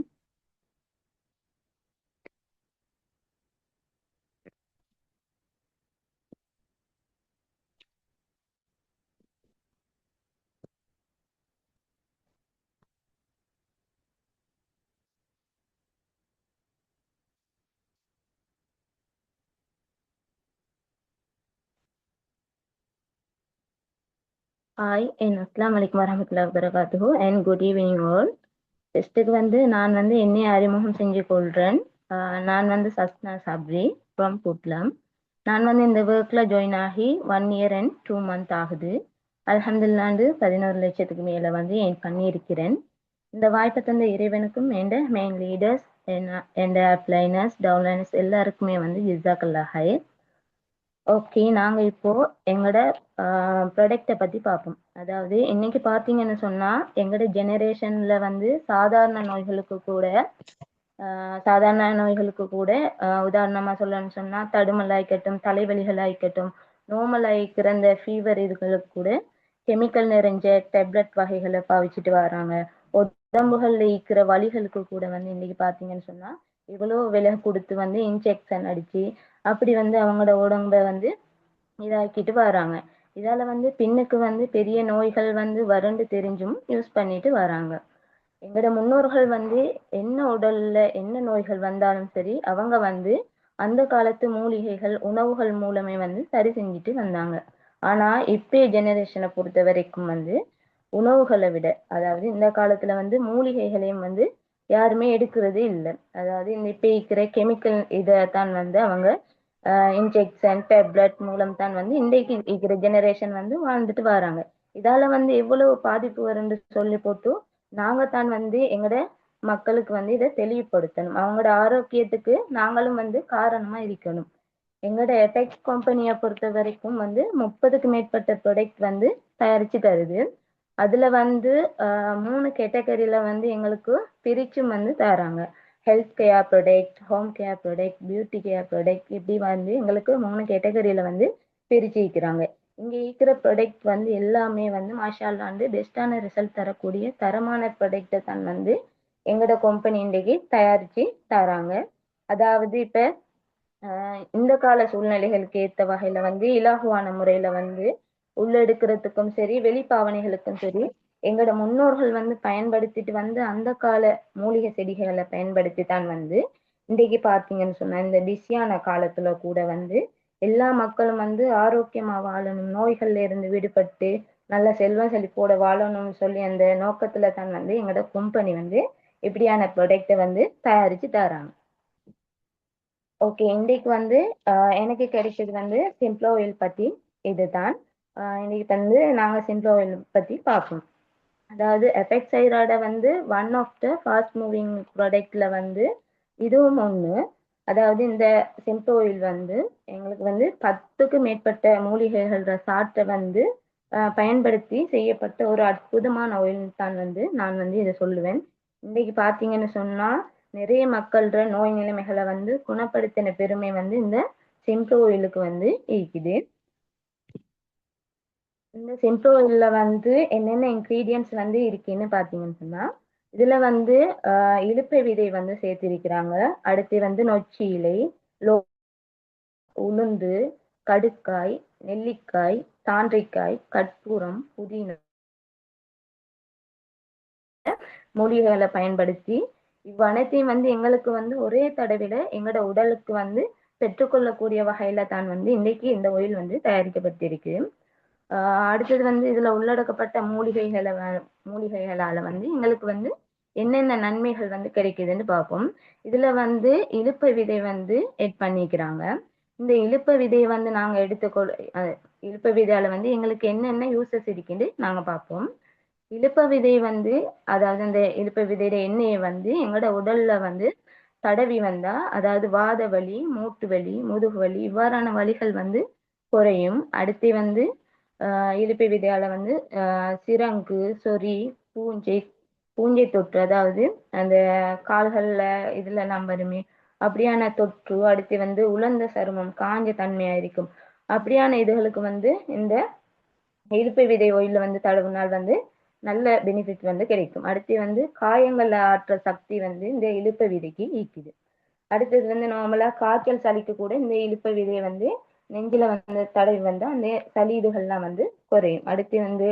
ஹாய் அண்ட் அஸ்லாம் வலைக்கம் வரமத்துல்லாஹி வபரகாத்துஹு அண்ட் குட் ஈவினிங் ஆல். ஃபர்ஸ்ட்டுக்கு வந்து நான் வந்து என்னை அறிமுகம் செஞ்சு கொள்கிறேன். நான் வந்து சஸ்னா சப்ரி ஃப்ரம் புட்லம். நான் வந்து இந்த ஒர்க்கில் ஜாயின் ஆகி 1 இயர் அண்ட் 2 மந்த் ஆகுது. அல்ஹம்துலில்லாண்டு 11 லட்சத்துக்கு மேலே வந்து என் பண்ணியிருக்கிறேன். இந்த வாய்ப்பை தந்த இறைவனுக்கும் எந்த மெயின் லீடர்ஸ் எந்த அப்ளைனர்ஸ் டவுன்லைனர்ஸ் எல்லாருக்குமே வந்து ஜிசாக்கல்லா ஹைர். ஓகே, நாங்கள் இப்போ எங்களோட ப்ராடக்டை பற்றி பார்ப்போம். அதாவது இன்னைக்கு பார்த்தீங்கன்னு சொன்னால் எங்களோட ஜெனரேஷனில் வந்து சாதாரண நோய்களுக்கு கூட உதாரணமாக சொல்லணும்னு சொன்னால் தடுமல் ஆயிக்கட்டும், தலைவலிகள் ஆயிக்கட்டும், நோமல் ஆயிக்கிற இந்த ஃபீவர் இதுகளுக்கு கூட கெமிக்கல் நிறைஞ்ச டேப்லெட் வகைகளை பாவிச்சிட்டு வராங்க. உடம்புகளில் இருக்கிற வலிகளுக்கு கூட வந்து இன்னைக்கு பார்த்தீங்கன்னு சொன்னால் இவ்வளோ விலை கொடுத்து வந்து இன்ஜெக்ஷன் அடித்து அப்படி வந்து அவங்களோட உடம்ப வந்து இதாக்கிட்டு வராங்க. இதால வந்து பின்னுக்கு வந்து பெரிய நோய்கள் வந்து வறண்டு தெரிஞ்சும் யூஸ் பண்ணிட்டு வராங்க. எங்களோட முன்னோர்கள் வந்து என்ன உடல்ல என்ன நோய்கள் வந்தாலும் சரி அவங்க வந்து அந்த காலத்து மூலிகைகள் உணவுகள் மூலமே வந்து சரி செஞ்சுட்டு வந்தாங்க. ஆனா இப்பய ஜெனரேஷனை பொறுத்த வரைக்கும் வந்து உணவுகளை விட, அதாவது இந்த காலத்துல வந்து மூலிகைகளையும் வந்து யாருமே எடுக்கிறது இல்லை. அதாவது இந்த இப்ப இருக்கிற கெமிக்கல் இதை தான் வந்து அவங்க இன்ஜெக்ஷன் டேப்லெட் மூலம் தான் வந்து இன்றைக்கு இருக்கிற ஜெனரேஷன் வந்து வாழ்ந்துட்டு வராங்க. இதால வந்து எவ்வளவு பாதிப்பு வரும்னு சொல்லி போட்டு நாங்க தான் வந்து எங்களோட மக்களுக்கு வந்து இதை தெளிவுபடுத்தணும். அவங்களோட ஆரோக்கியத்துக்கு நாங்களும் வந்து காரணமா இருக்கணும். எங்களோட எபெக்ஸ் கம்பெனியை பொறுத்த வரைக்கும் வந்து 30க்கு மேற்பட்ட ப்ராடக்ட் வந்து தயாரிச்சு தருது. அதுல வந்து 3 கேட்டகரியில வந்து எங்களுக்கு பிரிச்சும் வந்து தராங்க. Health care product, home care product, beauty care product, இப்படி வந்து எங்களுக்கு 3 கேட்டகரியில வந்து பிரிச்சு இருக்கிறாங்க. இங்க இருக்கிற ப்ராடக்ட் வந்து எல்லாமே வந்து மாஷால்லாண்டு பெஸ்டான ரிசல்ட் தரக்கூடிய தரமான ப்ராடக்டை தான் வந்து எங்களோட கம்பெனி இன்றைக்கு தயாரிச்சு தராங்க. அதாவது இப்ப இந்த கால சூழ்நிலைகளுக்கு ஏத்த வகையில வந்து இலகுவான முறையில வந்து உள்ளெடுக்கிறதுக்கும் சரி வெளிப்பாவனைகளுக்கும் சரி எங்களோட முன்னோர்கள் வந்து பயன்படுத்திட்டு வந்து அந்த கால மூலிகை செடிகளை பயன்படுத்தி தான் வந்து இன்றைக்கு பார்த்தீங்கன்னு சொன்னா இந்த பிஸியான காலத்துல கூட வந்து எல்லா மக்களும் வந்து ஆரோக்கியமா வாழணும், நோய்கள்ல இருந்து விடுபட்டு நல்ல செல்வம் செழிப்போட வாழணும்னு சொல்லி அந்த நோக்கத்துல தான் வந்து எங்களோட கம்பெனி வந்து இப்படியான ப்ராடக்டை வந்து தயாரிச்சு தராங்க. ஓகே, இன்றைக்கு வந்து எனக்கு கிடைச்சது வந்து சிம்பிள் ஆயில் பற்றி இதுதான். இன்னைக்கு வந்து நாங்கள் சிம்பிள் ஆயில் பற்றி பார்ப்போம். அதாவது எஃபெக்ட் சைரோட வந்து one of the fast moving ப்ராடக்ட்ல வந்து இதுவும் ஒன்று. அதாவது இந்த சிம்பிள் ஆயில் வந்து எங்களுக்கு வந்து 10க்கு மேற்பட்ட மூலிகைகள் சாற்றை வந்து பயன்படுத்தி செய்யப்பட்ட ஒரு அற்புதமான ஆயில் தான் வந்து நான் வந்து இதை சொல்லுவேன். இன்னைக்கு பார்த்தீங்கன்னு சொன்னால் நிறைய மக்கள்ற நோய் நிலைமைகளை வந்து குணப்படுத்தின பெருமை வந்து இந்த செம்பு ஆயிலுக்கு வந்து இருக்குது. இந்த செம்பு ஆயில்ல வந்து என்னென்ன இன்கிரீடியன்ட்ஸ் வந்து இருக்குன்னு பாத்தீங்கன்னு சொன்னா, இதுல வந்து இலுப்பை விதை வந்து சேர்த்திருக்கிறாங்க. அடுத்து வந்து நொச்சி இலை, உளுந்து, கடுக்காய், நெல்லிக்காய், தாண்டிக்காய், கற்பூரம், புதினா மூலிகைகளை பயன்படுத்தி இவ்வனைத்தையும் வந்து எங்களுக்கு வந்து ஒரே தடவையில எங்களோட உடலுக்கு வந்து பெற்றுக்கொள்ளக்கூடிய வகையில தான் வந்து இன்னைக்கு இந்த ஆயில் வந்து தயாரிக்கப்பட்டிருக்கு. அடுத்தது வந்து இதுல உள்ளடக்கப்பட்ட மூலிகைகளால வந்து எங்களுக்கு வந்து என்னென்ன நன்மைகள் வந்து கிடைக்குதுன்னு பார்ப்போம். இதுல வந்து இலுப்பை விதை வந்து எட் பண்ணிக்கிறாங்க. இந்த இலுப்பை விதையை வந்து நாங்க இலுப்பை விதையால வந்து எங்களுக்கு என்னென்ன யூசஸ் இருக்குன்னு நாங்க பார்ப்போம். இலுப்பை விதை வந்து அதாவது அந்த இலுப்பை விதையோட எண்ணெயை வந்து எங்களோட உடல்ல வந்து தடவி வந்தா அதாவது வாத வலி, மூட்டு வலி, முதுகு வலி இவ்வாறான வலிகள் வந்து குறையும். அடுத்து வந்து இலுப்பை விதையால வந்து சிரங்கு, சொறி, பூஞ்சை தொற்று அதாவது அந்த கால்கள்ல இதுல எல்லாம் வருமே அப்படியான தொற்று, அடுத்து வந்து உலர்ந்த சருமம், காஞ்ச தன்மையா இருக்கும் அப்படியான இதுகளுக்கு வந்து இந்த இலுப்பை விதை ஓயில வந்து தடவுனால் வந்து நல்ல பெனிஃபிட் வந்து கிடைக்கும். அடுத்து வந்து காயங்கள்ல ஆற்ற சக்தி வந்து இந்த இலுப்பை விதைக்கு ஈக்குது. அடுத்தது வந்து நார்மலா காய்ச்சல் சளிக்கு கூட இந்த இலுப்பை விதையை வந்து நெஞ்சில வந்து தடவி வந்தா அந்த சளி இதுகள்லாம் வந்து குறையும். அடுத்து வந்து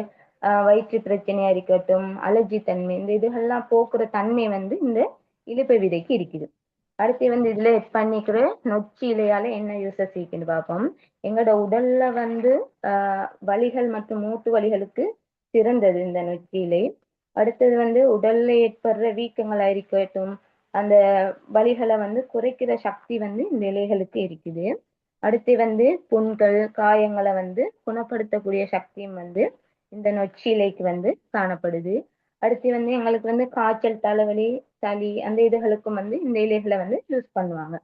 வயிற்று பிரச்சனையா இருக்கட்டும், அலர்ஜி தன்மை இந்த இதுகள்லாம் போக்குற தன்மை வந்து இந்த இலுப்பை விதைக்கு இருக்குது. அடுத்து வந்து இதுல பண்ணிக்கிற நொச்சி இலையால என்ன யூசஸ் இருக்குன்னு பார்ப்போம். எங்களோட உடல்ல வந்து வலிகள் மற்றும் மூட்டு வலிகளுக்கு சிறந்தது இந்த நொச்சி இலை. அடுத்தது வந்து உடல்ல ஏற்படுற வீக்கங்களா இருக்கட்டும், அந்த வலிகளை வந்து குறைக்கிற சக்தி வந்து இந்த இலைகளுக்கு இருக்குது. அடுத்து வந்து புண்கள், காயங்களை வந்து குணப்படுத்தக்கூடிய சக்தியும் வந்து இந்த நொச்சி இலைக்கு வந்து காணப்படுது. அடுத்து வந்து எங்களுக்கு வந்து காய்ச்சல், தலைவலி, சளி அந்த இதுகளுக்கும் வந்து இந்த இலைகளை வந்து யூஸ் பண்ணுவாங்க.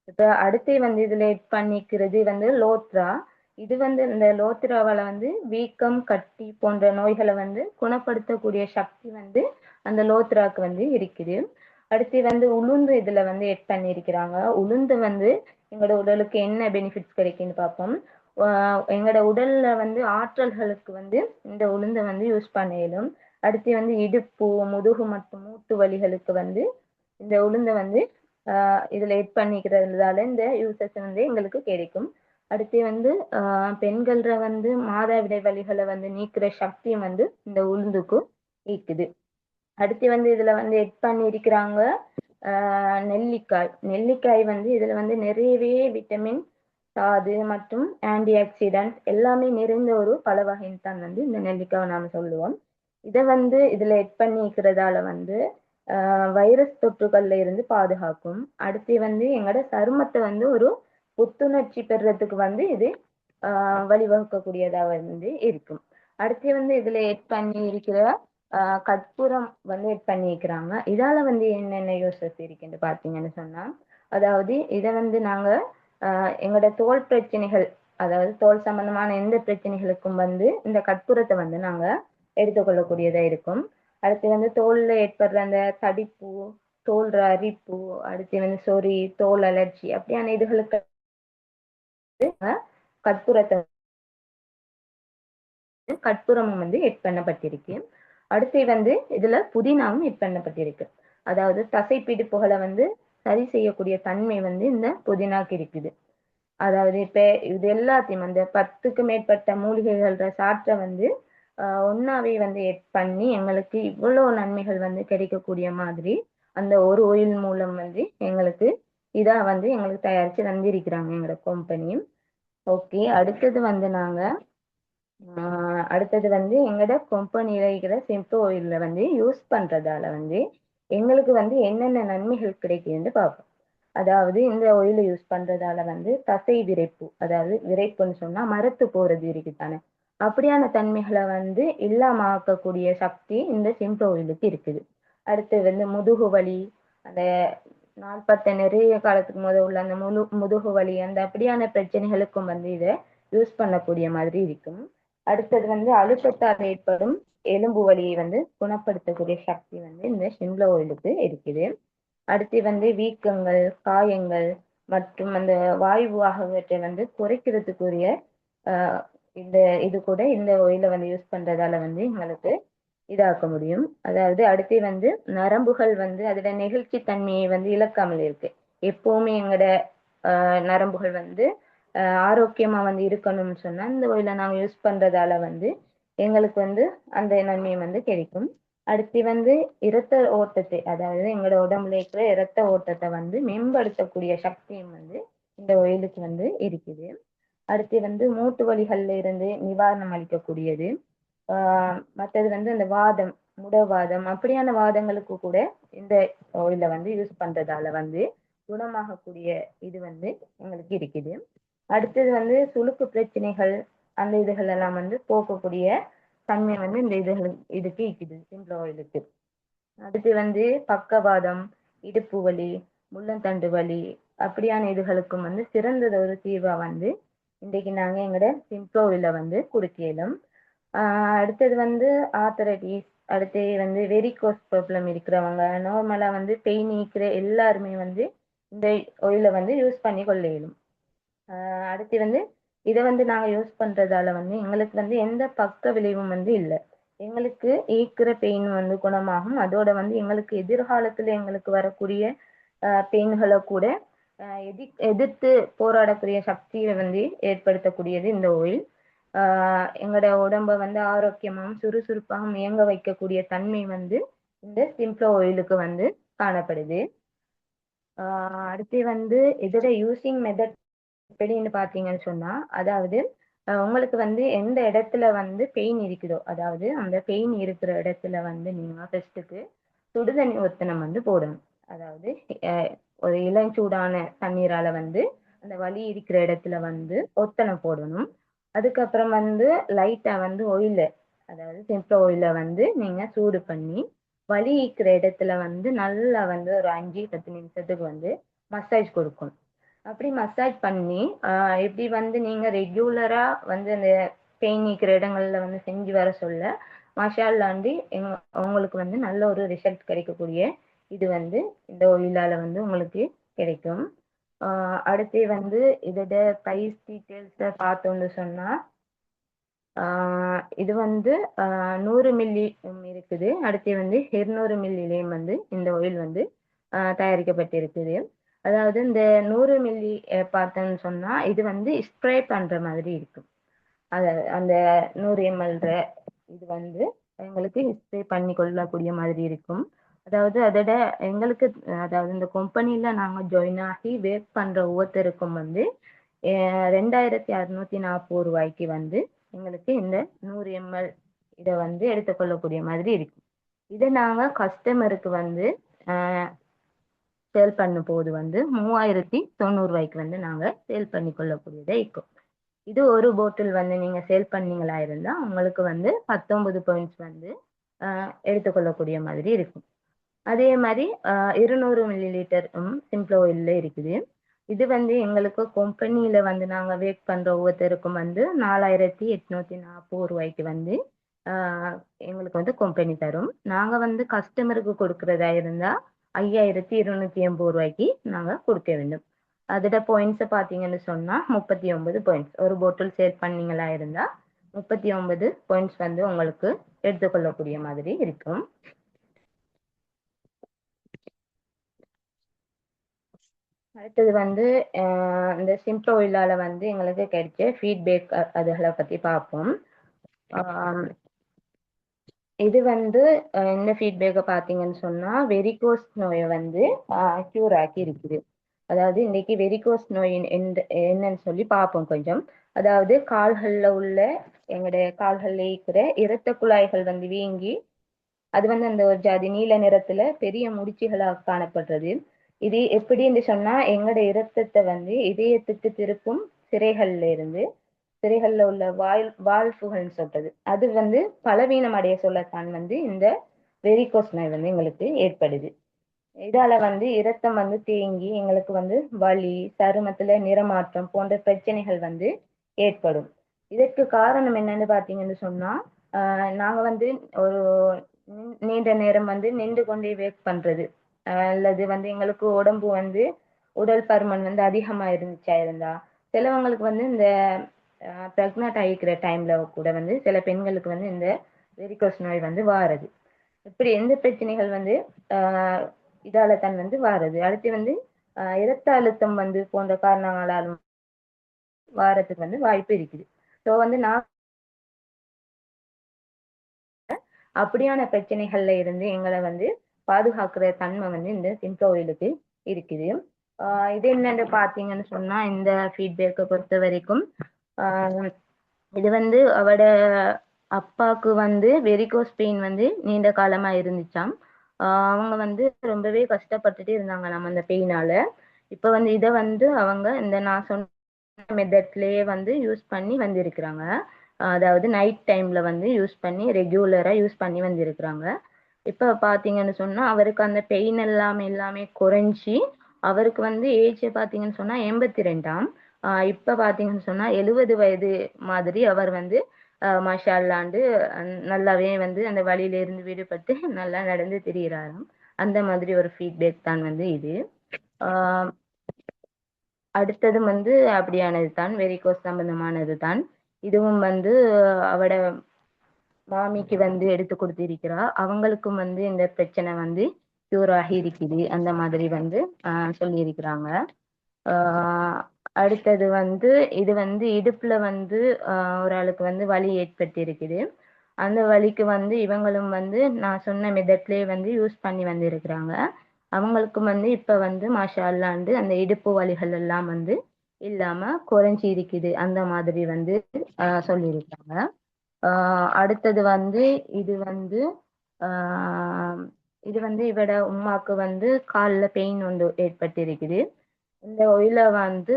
இப்ப அடுத்து வந்து இதுல பண்ணிக்கிறது வந்து லோத்ரா. இது வந்து இந்த லோத்ராவால வந்து வீக்கம், கட்டி போன்ற நோய்களை வந்து குணப்படுத்தக்கூடிய சக்தி வந்து அந்த லோத்ராக்கு வந்து இருக்குது. அடுத்து வந்து உளுந்து இதுல வந்து எட் பண்ணியிருக்கிறாங்க. உளுந்து வந்து எங்களோட உடலுக்கு என்ன பெனிஃபிட்ஸ் கிடைக்குன்னு பார்ப்போம். எங்களோட உடல்ல வந்து ஆற்றல்களுக்கு வந்து இந்த உளுந்தை வந்து யூஸ் பண்ண இயலும். அடுத்து வந்து இடுப்பு, முதுகு மற்றும் மூட்டு வலிகளுக்கு வந்து இந்த உளுந்தை வந்து இதுல எட் பண்ணிக்கிறதால இந்த யூசஸ் வந்து எங்களுக்கு கிடைக்கும். அடுத்து வந்து பெண்கள்ற வந்து மாதவிடை வலிகளை வந்து நீக்கிற சக்தியும் வந்து இந்த உளுந்துக்கு இருக்குது. அடுத்து வந்து இதுல வந்து எட் பண்ணி இருக்கிறாங்க நெல்லிக்காய் வந்து இதுல வந்து நிறையவே விட்டமின், தாது மற்றும் ஆன்டி ஆக்சிடென்ட் எல்லாமே நிறைந்த ஒரு பல வகைன்னு தான் வந்து இந்த நெல்லிக்காவை நாம சொல்லுவோம். இதை வந்து இதுல எட் பண்ணிக்கிறதால வந்து வைரஸ் தொற்றுகள்ல இருந்து பாதுகாக்கும். அடுத்து வந்து எங்களோட சருமத்தை வந்து ஒரு புத்துணர்ச்சி பெறுறதுக்கு வந்து இது வழிவகுக்கக்கூடியதா வந்து இருக்கும். அடுத்து வந்து இதுல எட் பண்ணி இருக்கிற கற்பூரம் வந்து எட் பண்ணிக்கிறாங்க. இதால வந்து என்னென்ன யூசஸ் இருக்குன்னு பாத்தீங்கன்னு சொன்னா, அதாவது இதை வந்து நாங்க எங்களோட தோல் பிரச்சனைகள் அதாவது தோல் சம்பந்தமான எந்த பிரச்சனைகளுக்கும் வந்து இந்த கற்பூரத்தை வந்து நாங்க எடுத்துக்கொள்ளக்கூடியதா இருக்கும். அடுத்து வந்து தோல்ல ஏற்படுற அந்த தடிப்பு, தோல் அரிப்பு, அடுத்து வந்து சொறி, தோல் அலர்ஜி அப்படியான இதுகளுக்கு கற்பூரமும் வந்து எட் பண்ணப்பட்டிருக்கு. அடுத்து வந்து இதுல புதினாவும் எட் பண்ணப்பட்டிருக்கு. அதாவது தசை பிடிப்புகளை வந்து சரி செய்யக்கூடிய தன்மை வந்து இந்த புதினாக்கு இருக்குது. அதாவது இப்ப இது எல்லாத்தையும் அந்த 10க்கு மேற்பட்ட மூலிகைகள சாற்றை வந்து ஒன்னாவே வந்து எட் பண்ணி எங்களுக்கு இவ்வளவு நன்மைகள் வந்து கிடைக்கக்கூடிய மாதிரி அந்த ஒரு ஆயில் மூலம் வந்து எங்களுக்கு இதா வந்து எங்களுக்கு தயாரிச்சு தந்திருக்கிறாங்க எங்களோட கம்பெனி. ஓகே, அடுத்தது வந்து எங்களோட கம்பெனியில இருக்கிற செம்பு ஆயில்ல வந்து யூஸ் பண்றதால வந்து எங்களுக்கு வந்து என்னென்ன நன்மைகள் கிடைக்குதுன்னு பார்ப்போம். அதாவது இந்த ஆயில யூஸ் பண்றதால வந்து தசை விரைப்பு, அதாவது விரைப்புன்னு சொன்னா மரத்து போறது இருக்குதானே, அப்படியான தன்மைகளை வந்து இல்லாம ஆக்கக்கூடிய சக்தி இந்த செம்பு ஆயிலுக்கு இருக்குது. அடுத்து வந்து முதுகு வலி, அந்த நாள்பட்ட நிறைய காலத்துக்கு முதல் உள்ள அந்த முதுகு வலி அந்த அப்படியான பிரச்சனைகளுக்கும் வந்து இதை யூஸ் பண்ணக்கூடிய மாதிரி இருக்கும். அடுத்தது வந்து அழுத்தத்தால் ஏற்படும் எலும்பு வலியை வந்து குணப்படுத்தக்கூடிய சக்தி வந்து இந்த செம்பு ஆயிலுக்கு இருக்குது. அடுத்து வந்து வீக்கங்கள், காயங்கள் மற்றும் அந்த வாய்வு ஆகியவற்றை வந்து குறைக்கிறதுக்குரிய ஆஹ் இந்த இது கூட இந்த oil வந்து யூஸ் பண்றதால வந்து எங்களுக்கு இதாக்க முடியும். அதாவது அடுத்து வந்து நரம்புகள் வந்து அதோட நெகிழ்ச்சி தன்மையை வந்து இழக்காமல் இருக்கு. எப்பவுமே எங்களோட நரம்புகள் வந்து ஆரோக்கியமா வந்து இருக்கணும்னு சொன்னா இந்த oil நாங்க யூஸ் பண்றதால வந்து எங்களுக்கு வந்து அந்த நன்மை வந்து கிடைக்கும். அடுத்து வந்து இரத்த ஓட்டத்தை, அதாவது எங்களோட உடம்புல இருக்கிற இரத்த ஓட்டத்தை வந்து மேம்படுத்தக்கூடிய சக்தியும் வந்து இந்த ஒயிலுக்கு வந்து இருக்குது. அடுத்து வந்து மூட்டு வலிகள்ல இருந்து நிவாரணம் அளிக்கக்கூடியது. மற்றது வந்து அந்த வாதம், முடவாதம் அப்படியான வாதங்களுக்கு கூட இந்த oil வந்து யூஸ் பண்றதால வந்து குணமாகக்கூடிய இது வந்து எங்களுக்கு இருக்குது. அடுத்தது வந்து சுளுக்கு பிரச்சனைகள் அந்த இதுகள் எல்லாம் வந்து போக்கக்கூடிய தன்மை வந்து இந்த இதுக்கு இருக்குது சிம்பிள் ஆயிலுக்கு. அடுத்து வந்து பக்கவாதம், இடுப்பு வலி, முள்ளந்தண்டு வலி அப்படியான இதுகளுக்கும் வந்து சிறந்தது ஒரு தீர்வா வந்து இன்றைக்கு நாங்க எங்களோட சிம்ப்ளோவில வந்து கொடுக்கலும். அடுத்தது வந்து ஆர்த்தரைட்டிஸ், அடுத்து வந்து வெரிகோஸ் ப்ராப்ளம் இருக்கிறவங்க, நார்மலா வந்து பெயின் இருக்கிற எல்லாருமே வந்து இந்த oil வந்து யூஸ் பண்ணி கொள்ளையிலும். அடுத்து வந்து இதை வந்து நாங்க யூஸ் பண்றதால வந்து எங்களுக்கு வந்து எந்த பக்க விளைவும் வந்து இல்லை. எங்களுக்கு ஈக்கிற பெயின் வந்து குணமாகும். அதோட வந்து எங்களுக்கு எதிர்காலத்துல எங்களுக்கு வரக்கூடிய பெயின்களை கூட எதிர்த்து போராடக்கூடிய சக்தியை வந்து ஏற்படுத்தக்கூடியது இந்த oil. எங்களோட உடம்ப வந்து ஆரோக்கியமாகவும் சுறுசுறுப்பாகவும் இயங்க வைக்கக்கூடிய தன்மை வந்து இந்த சிம்ப்ளோ oilக்கு வந்து காணப்படுது. அடுத்து வந்து இதோட யூசிங் மெத்தட் எப்படின்னு பாத்தீங்கன்னு சொன்னா, அதாவது உங்களுக்கு வந்து எந்த இடத்துல வந்து பெயின் இருக்குதோ, அதாவது அந்த பெயின் இருக்கிற இடத்துல வந்து நீங்க ஃபர்ஸ்ட்டுக்கு சுடுதண்ணி ஒத்தனம் வந்து போடணும். அதாவது ஒரு இளஞ்சூடான தண்ணீரால வந்து அந்த வலி இருக்கிற இடத்துல வந்து ஒத்தனம் போடணும். அதுக்கப்புறம் வந்து லைட்டா வந்து oil, அதாவது சிம்பிள் oil வந்து நீங்க சூடு பண்ணி வலி இருக்கிற இடத்துல வந்து நல்லா வந்து ஒரு 5-10 நிமிஷத்துக்கு வந்து மசாஜ் கொடுக்கணும். அப்படி மசாஜ் பண்ணி எப்படி வந்து நீங்க ரெகுலரா வந்து அந்த பெயின் இருக்கிற இடங்கள்ல வந்து செஞ்சு வர சொல்ல மஷாலாண்டி உங்களுக்கு வந்து நல்ல ஒரு ரிசல்ட் கிடைக்கக்கூடிய இது வந்து இந்த oil-ஆல வந்து உங்களுக்கு கிடைக்கும். அடுத்து வந்து இதோட பிரைஸ் டீட்டெயில்ஸை பார்த்தோம்னு சொன்னா, இது வந்து 100 மில்லி இருக்குது. அடுத்து வந்து 200 மில்லிலையும் வந்து இந்த oil வந்து தயாரிக்கப்பட்டிருக்குது. அதாவது இந்த 100 மில்லி பார்த்தோம்னு சொன்னா இது வந்து ஸ்ப்ரே பண்ற மாதிரி இருக்கும். அந்த 100 ml இது வந்து எங்களுக்கு ஸ்ப்ரே பண்ணி கொள்ளக்கூடிய மாதிரி இருக்கும். அதாவது அதோட எங்களுக்கு, அதாவது இந்த கம்பெனில நாங்க ஜாயின் ஆகி ஒர்க் பண்ற ஒவ்வொருத்தருக்கும் வந்து 2640 ரூபாய்க்கு வந்து எங்களுக்கு இந்த 100 ml இதை வந்து எடுத்துக்கொள்ளக்கூடிய மாதிரி இருக்கு. இதை நாங்க கஸ்டமருக்கு வந்து சேல் பண்ணும் போது வந்து 3090 ரூபாய்க்கு வந்து நாங்க சேல் பண்ணி கொள்ளக்கூடியதா இருக்கும். இது ஒரு போட்டில் வந்து நீங்க சேல் பண்ணீங்களா இருந்தா உங்களுக்கு வந்து 19 பாயிண்ட்ஸ் வந்து எடுத்துக்கொள்ளக்கூடிய மாதிரி இருக்கும். அதே மாதிரி 200 மில்லி லிட்டர் சிம்பிள் oil இருக்குது. இது வந்து எங்களுக்கு கம்பெனியில வந்து நாங்க ஒர்க் பண்ற ஒவ்வொருத்தருக்கும் வந்து 4840 ரூபாய்க்கு வந்து எங்களுக்கு வந்து கம்பெனி தரும். நாங்க வந்து கஸ்டமருக்கு கொடுக்கறதா இருந்தா 5280 ரூபாய்க்கு நாங்க கொடுக்க வேண்டும். அதோட பாயிண்ட்ஸ் பாத்தீங்கன்னு சொன்னா 39 பாயிண்ட்ஸ். ஒரு போட்டில் சேல் பண்ணீங்களா இருந்தா 39 பாயிண்ட்ஸ் வந்து உங்களுக்கு எடுத்துக்கொள்ளக்கூடிய மாதிரி இருக்கும். அடுத்தது வந்து இந்த சிம்பிள் oil-ஆல வந்து எங்களுக்கு கிடைச்ச ஃபீட்பேக் அதுகளை பத்தி பார்ப்போம். இது வந்து இந்த ஃபீட்பேக்கை பார்த்தீங்கன்னு சொன்னா வெரிகோஸ் நோயை வந்து கியூர் ஆக்கி இருக்குது. அதாவது இன்னைக்கு வெரிகோஸ் நோய் என்னன்னு சொல்லி பார்ப்போம் கொஞ்சம். அதாவது கால்கள்ல உள்ள எங்களுடைய கால்கள்ல இருக்கிற இரத்த குழாய்கள் வந்து வீங்கி அது வந்து அந்த ஒரு ஜாதி நீல நிறத்துல பெரிய முடிச்சுகளாக காணப்படுறது. இது எப்படின்னு சொன்னா எங்களோட இரத்தத்தை வந்து இதயத்துக்கு திருப்பும் சிரைகள்ல உள்ள வால்வுகள்னு சொல்றது அது வந்து பலவீனம் அடைய சொல்லத்தான் வந்து இந்த வெரிகோஸ் நோய் வந்து எங்களுக்கு ஏற்படுது. இதால வந்து இரத்தம் வந்து தேங்கி எங்களுக்கு வந்து வலி, சருமத்துல நிறமாற்றம் போன்ற பிரச்சனைகள் வந்து ஏற்படும். இதற்கு காரணம் என்னன்னு பாத்தீங்கன்னு சொன்னா நாங்க வந்து ஒரு நீண்ட நேரம் வந்து நின்று கொண்டே ஒர்க் பண்றது, அல்லது வந்து எங்களுக்கு உடம்பு வந்து உடல் பருமன் வந்து அதிகமா இருந்துச்சா இருந்தா, சிலவங்களுக்கு வந்து இந்த பிரெக்னட் ஆகிக்கிற டைம்ல கூட வந்து சில பெண்களுக்கு வந்து இந்த வெரிகோஸ் நோய் வந்து வாரது. இப்படி எந்த பிரச்சனைகள் வந்து ஆஹ் இதால தான் வந்து வாரது. அடுத்து வந்து இரத்த அழுத்தம் வந்து போன்ற காரணங்களாலும் வாரத்துக்கு வந்து வாய்ப்பு இருக்குது. ஸோ வந்து நான் அப்படியான பிரச்சனைகள்ல இருந்து எங்களை வந்து பாதுகாக்கிற தன்மை வந்து இந்த சிம்ப்ளா ஆயிலுக்கு இருக்குது. இது என்னன்னு பாத்தீங்கன்னு சொன்னா இந்த ஃபீட்பேக்கை பொறுத்த வரைக்கும் ஆஹ் இது வந்து அவட அப்பாவுக்கு வந்து வெரிகோஸ் பெயின் வந்து நீண்ட காலமா இருந்துச்சாம். அவங்க வந்து ரொம்பவே கஷ்டப்பட்டுட்டு இருந்தாங்க நம்ம அந்த பெயினால. இப்ப வந்து இதை வந்து அவங்க இந்த நான் சொன்ன மெத்தட்லயே வந்து யூஸ் பண்ணி வந்திருக்கிறாங்க. அதாவது நைட் டைம்ல வந்து யூஸ் பண்ணி ரெகுலரா யூஸ் பண்ணி வந்திருக்கிறாங்க. இப்ப பாத்தீங்கன்னு சொன்னா அவருக்கு அந்த பெயின் எல்லாமே குறைஞ்சி அவருக்கு வந்து ஏஜ் பாத்தீங்கன்னு சொன்னா 82ஆம். இப்ப பாத்தீங்கன்னு சொன்னா 70 வயது மாதிரி அவர் வந்து மாஷா அல்லாண்டு நல்லாவே வந்து அந்த வழியில இருந்து விடுபட்டு நல்லா நடந்து திரியிறாராம். அந்த மாதிரி ஒரு ஃபீட்பேக் தான் வந்து இது. ஆஹ் அடுத்தது வந்து அப்படியானது தான், வெரிகோஸ் சம்பந்தமானது தான். இதுவும் வந்து அவட மாமிக்கு வந்து எடுத்து கொடுத்திருக்கிறா. அவங்களுக்கும் வந்து இந்த பிரச்சனை வந்து கியூர் ஆகி இருக்குது அந்த மாதிரி வந்து சொல்லியிருக்கிறாங்க. ஆஹ் அடுத்தது வந்து இது வந்து இடுப்புல வந்து ஒரு ஆளுக்கு வந்து வலி ஏற்பட்டு இருக்குது. அந்த வலிக்கு வந்து இவங்களும் வந்து நான் சொன்ன மெத்தட்லயே வந்து யூஸ் பண்ணி வந்து இருக்கிறாங்க. அவங்களுக்கும் வந்து இப்ப வந்து மாஷா அல்லாண்டு அந்த இடுப்பு வலிகள் எல்லாம் வந்து இல்லாம குறைஞ்சி இருக்குது அந்த மாதிரி வந்து சொல்லியிருக்காங்க. அடுத்தது வந்து இது வந்து ஆஹ் இது வந்து இவட உமாக்கு வந்து கால்ல பெயின் வந்து ஏற்பட்டிருக்குது. இந்த ஒயில வந்து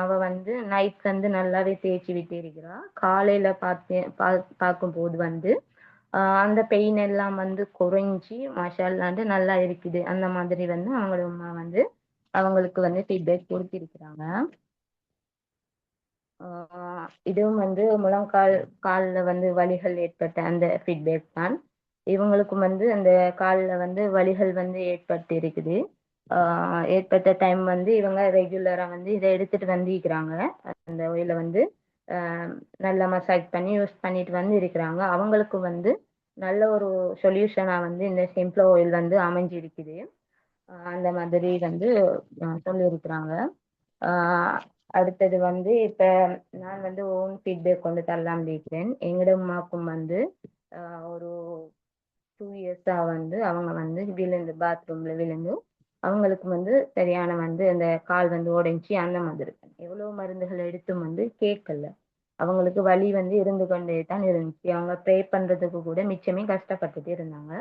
அவ வந்து நைட் வந்து நல்லாவே தேய்ச்சி விட்டு இருக்கிறா. காலையில பார்க்கும்போது வந்து அந்த பெயின் எல்லாம் வந்து குறைஞ்சி மாஷால்லாண்டு நல்லா இருக்குது அந்த மாதிரி வந்து அவங்களோட அம்மா வந்து அவங்களுக்கு வந்து ஃபீட்பேக் கொடுத்திருக்கிறாங்க. இதுவும் வந்து முழங்கால் காலில் வந்து வலிகள் ஏற்பட்ட அந்த ஃபீட்பேக் தான். இவங்களுக்கும் வந்து அந்த காலில் வந்து வலிகள் வந்து ஏற்பட்டு இருக்குது. ஏற்பட்ட டைம் வந்து இவங்க ரெகுலரா வந்து இதை எடுத்துட்டு வந்து இருக்கிறாங்க. அந்த ஒயில வந்து நல்லா மசாஜ் பண்ணி யூஸ் பண்ணிட்டு வந்து இருக்கிறாங்க. அவங்களுக்கு வந்து நல்ல ஒரு சொல்யூஷனா வந்து இந்த சிம்ப்ளா ஆயில் வந்து அமைஞ்சிருக்குது. அந்த மாதிரி வந்து சொல்லியிருக்கிறாங்க. அடுத்தது வந்து இப்ப நான் வந்து ஓன் ஃபீட்பேக் கொண்டு தரலாம் இருக்கிறேன். எங்கட அம்மாக்கும் வந்து ஒரு 2 இயர்ஸா வந்து அவங்க வந்து விழுந்து பாத்ரூம்ல விழுந்து அவங்களுக்கு வந்து சரியான வந்து அந்த கால் வந்து உடைஞ்சி அந்த மாதிரி எவ்வளவு மருந்துகள் எடுத்தும் வந்து கேட்கல. அவங்களுக்கு வலி வந்து இருந்து கொண்டே தான் இருந்துச்சு. அவங்க ப்ரே பண்றதுக்கு கூட மிச்சமே கஷ்டப்பட்டுட்டு இருந்தாங்க.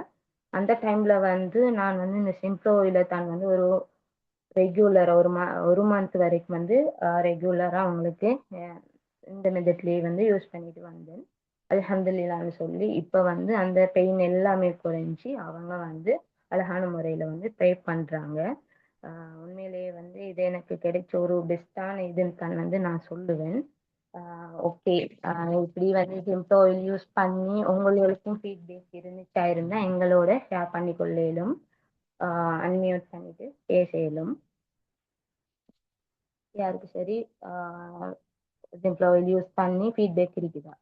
அந்த டைம்ல வந்து நான் வந்து இந்த சிம்ப்ளோ ஆயில தான் வந்து ஒரு ரெகுலரா ஒரு மந்த் வரைக்கும் வந்து ரெகுலரா அவங்களுக்கு இந்த மெத்தட்லயே வந்து யூஸ் பண்ணிட்டு வந்தேன். அல்ஹம்துலில்லாஹ்னு சொல்லி இப்ப வந்து அந்த பெயின் எல்லாமே குறைஞ்சி அவங்க வந்து அழகான முறையில வந்து ப்ரே பண்றாங்க. உண்மையிலேயே வந்து இது எனக்கு கிடைச்ச ஒரு பெஸ்டான இதுன்னு தான் வந்து நான் சொல்லுவேன். ஓகே, இப்படி வந்து சிம்ப்ளா ஆயில் யூஸ் பண்ணி உங்களுக்கும் ஃபீட்பேக் இருந்துச்சா இருந்தா எங்களோட ஷேர் பண்ணிக்கொள்ளலும், அன்மியூட் பண்ணிட்டு பேசலும். யாருக்கு சரி சிம்ப்ளா ஆயில் யூஸ் பண்ணி ஃபீட்பேக் இருக்குதா?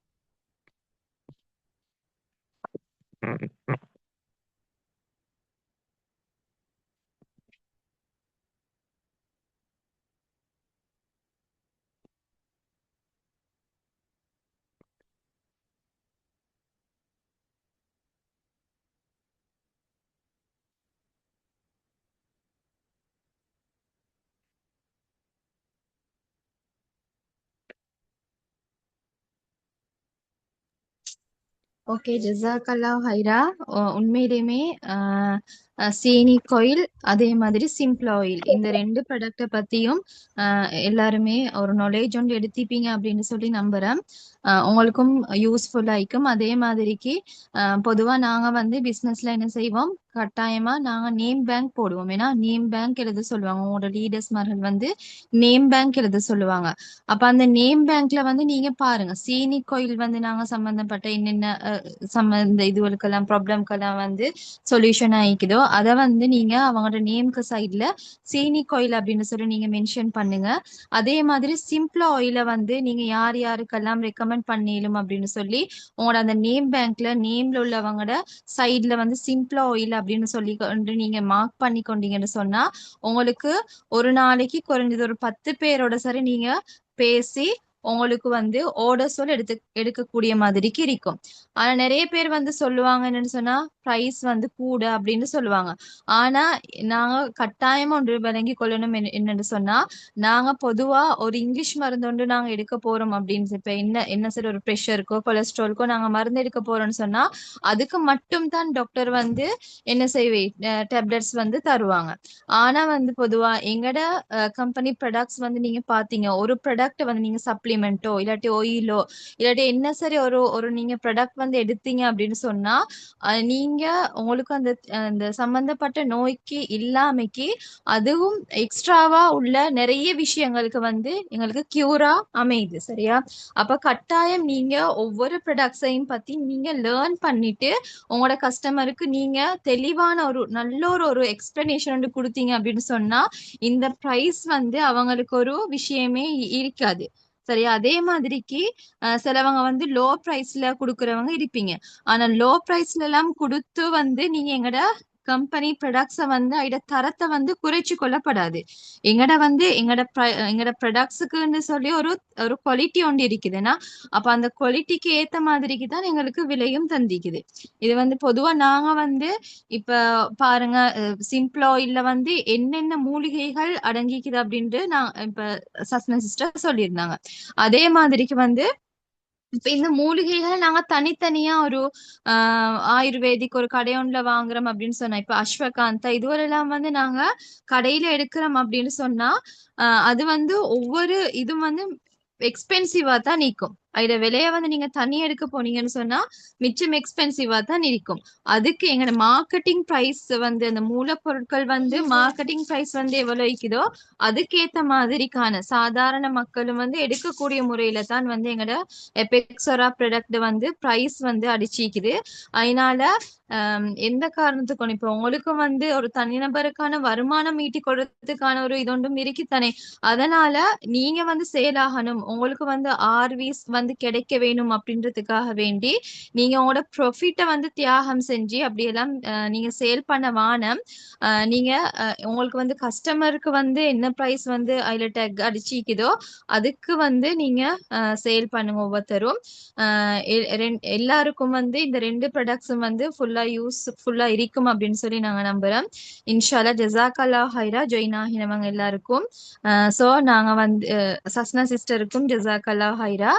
ஓகே, ஜஸாக்கல்லாஹ் ஹைரா. உண்மையிலுமே சீனி கோயில் அதே மாதிரி சிம்பிள் ஆயில் இந்த 2 ப்ராடக்ட்டை பத்தியும் எல்லாருமே ஒரு நாலேஜ் ஒன்று எடுத்திப்பீங்க அப்படின்னு சொல்லி நம்புறேன். உங்களுக்கும் யூஸ்ஃபுல்லா இருக்கும். அதே மாதிரிக்கு பொதுவா நாங்க வந்து பிசினஸ்ல என்ன செய்வோம், கட்டாயமா நாங்க நேம் பேங்க் போடுவோம். ஏன்னா நேம் பேங்க் எழுத சொல்லுவாங்க, உங்களோட லீடர்ஸ்மார்கள் வந்து நேம் பேங்க் எழுத சொல்லுவாங்க. அப்ப அந்த நேம் பேங்க்ல வந்து நீங்க பாருங்க, சீனி கோயில் வந்து நாங்க சம்பந்தப்பட்ட என்னென்ன சம்பந்த இதுகளுக்கெல்லாம் ப்ராப்ளம்க்கெல்லாம் வந்து சொல்யூஷன் ஆயிக்குதோ அதை வந்து நீங்க அவங்களோட நேம்க்கு சைட்ல சீனிக் ஆயில் அப்படின்னு சொல்லி நீங்க மென்ஷன் பண்ணுங்க. அதே மாதிரி சிம்பிளா ஆயில வந்து நீங்க யார் யாருக்கெல்லாம் ரெக்கமெண்ட் பண்ணிடும் அப்படின்னு சொல்லி உங்களோட அந்த நேம் பேங்க்ல நேம்ல உள்ளவங்களோட சைட்ல வந்து சிம்பிளா ஆயில் அப்படின்னு சொல்லி கொண்டு நீங்க மார்க் பண்ணி கொண்டீங்கன்னு சொன்னா உங்களுக்கு ஒரு நாளைக்கு குறைஞ்சது ஒரு 10 பேரோட சரி நீங்க பேசி உங்களுக்கு வந்து ஆர்டர் சொல்லி எடுக்கக்கூடிய மாதிரிக்கு இருக்கும். ஆனா நிறைய பேர் வந்து சொல்லுவாங்க என்னன்னு சொன்னா பிரைஸ் வந்து கூட அப்படின்னு சொல்லுவாங்க. ஆனா நாங்க கட்டாயமா ஒன்று விளங்கி கொள்ளணும் என்னன்னு சொன்னா நாங்க பொதுவா ஒரு இங்கிலீஷ் மருந்து ஒன்று நாங்க எடுக்க போறோம் அப்படின்னு இப்ப என்ன சரி ஒரு ப்ரெஷருக்கோ கொலஸ்ட்ரால்க்கோ நாங்க மருந்து எடுக்க போறோம்னு சொன்னா அதுக்கு மட்டும் தான் டாக்டர் வந்து என்ன செய்வே டேப்லெட்ஸ் வந்து தருவாங்க. ஆனா வந்து பொதுவா எங்கட கம்பெனி ப்ராடக்ட்ஸ் வந்து நீங்க பாத்தீங்க ஒரு ப்ராடக்ட் வந்து நீங்க சப்ளிமெண்டோ இல்லாட்டி ஆயிலோ இல்லாட்டி என்ன சரி ஒரு ஒரு நீங்க ப்ராடக்ட் வந்து எடுத்தீங்க அப்படின்னு சொன்னா நீங்க உங்களுக்கு அந்த அந்த சம்பந்தப்பட்ட நோய்க்கு இல்லாமைக்கு அதுவும் எக்ஸ்ட்ராவா உள்ள நிறைய விஷயங்களுக்கு வந்து எங்களுக்கு கியூரா அமையுது. சரியா? அப்ப கட்டாயம் நீங்க ஒவ்வொரு ப்ராடக்ட்ஸையும் பத்தி நீங்க லேர்ன் பண்ணிட்டு உங்களோட கஸ்டமருக்கு நீங்க தெளிவான ஒரு நல்ல ஒரு எக்ஸ்பிளனேஷன் வந்து கொடுத்தீங்க அப்படின்னு சொன்னா இந்த பிரைஸ் வந்து அவங்களுக்கு ஒரு விஷயமே இருக்காது. சரியா? அதே மாதிரிக்கு சிலவங்க வந்து லோ பிரைஸ்ல குடுக்கறவங்க இருப்பீங்க. ஆனா லோ பிரைஸ்ல எல்லாம் கொடுத்து வந்து நீங்க எங்கட கம்பெனி ப்ராடக்ட்ஸ வந்து அதோட தரத்தை வந்து குறைச்சு கொள்ளப்படாது. எங்கட ப்ராடக்ட்ஸுக்குன்னு சொல்லி ஒரு ஒரு குவாலிட்டி ஒன்று இருக்குதுன்னா அப்ப அந்த குவாலிட்டிக்கு ஏத்த மாதிரிக்கு தான் எங்களுக்கு விலையும் தந்திக்குது. இது வந்து பொதுவா நாங்க வந்து இப்ப பாருங்க சிம்பிள் ஆயில்ல வந்து என்னென்ன மூலிகைகள் அடங்கிக்குது அப்படின்ட்டு நான் இப்ப சஸ்ன சிஸ்டர் சொல்லியிருந்தாங்க. அதே மாதிரிக்கு வந்து இப்ப இந்த மூலிகைகள் நாங்க தனித்தனியா ஒரு ஆயுர்வேதிக் ஒரு கடையொன்ல வாங்குறோம் அப்படின்னு சொன்னா இப்ப அஸ்வகாந்தா இதுவரெல்லாம் வந்து நாங்க கடையில எடுக்கிறோம் அப்படின்னு சொன்னா அது வந்து ஒவ்வொரு இதுவும் வந்து எக்ஸ்பென்சிவா தான் நிற்கும். அதோட விலைய வந்து நீங்க தனி எடுக்க போனீங்கன்னு சொன்னா மிச்சம் எக்ஸ்பென்சிவா தான் இருக்கும். அதுக்கு எங்களோட மார்க்கெட்டிங் பிரைஸ் வந்து அந்த மூலப்பொருட்கள் வந்து மார்க்கெட்டிங் பிரைஸ் வந்து எவ்வளவு இருக்குதோ அதுக்கேத்த மாதிரிக்கான சாதாரண மக்களும் வந்து எடுக்கக்கூடிய முறையில தான் வந்து எங்களோட எபெக்ஸரா ப்ராடக்ட் வந்து பிரைஸ் வந்து அடிச்சிக்குது. அதனால எந்த காரணத்துக்கும் இப்ப உங்களுக்கும் வந்து ஒரு தனிநபருக்கான வருமானம் ஈட்டி கொடுறதுக்கான ஒரு இதொன்றும் இருக்குத்தானே. அதனால நீங்க வந்து சேல் ஆகணும் உங்களுக்கு வந்து ஆர்விஸ் வந்து கிடைக்க வேணும் அப்படின்றதுக்காக வேண்டி நீங்க உங்களோட ப்ராஃபிட்டை வந்து தியாகம் செஞ்சு அப்படியெல்லாம் நீங்க சேல் பண்ண வானம். நீங்க உங்களுக்கு வந்து கஸ்டமருக்கு வந்து என்ன பிரைஸ் வந்து அதுல டேக் அடிச்சிக்குதோ அதுக்கு வந்து நீங்க சேல் பண்ணுங்க ஒவ்வொருத்தரும். எல்லாருக்கும் வந்து இந்த 2 ப்ராடக்ட்ஸும் வந்து ஃபுல்லா இருக்கும் அப்படின்னு சொல்லி நாங்க நம்புறோம். இன்ஷால்லா ஜஸாக்கல்லா ஹைரா ஜாயின் ஆகினவங்க எல்லாருக்கும். சோ நாங்க வந்து சஸ்னா சிஸ்டருக்கும் ஜஸாக்கல்லா ஹைரா.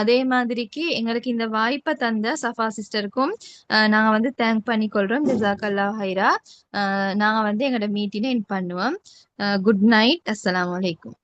அதே மாதிரிக்கு எங்களுக்கு இந்த வாய்ப்பை தந்த சஃபா சிஸ்டருக்கும் நாங்க வந்து தேங்க் பண்ணி கொள்றோம். ஜஸாக்கல்லா ஹைரா. நாங்க வந்து எங்களோட மீட்டிங்கை எண்ட் பண்ணுவோம். Good night. அஸ்ஸலாமு அலைக்கும்.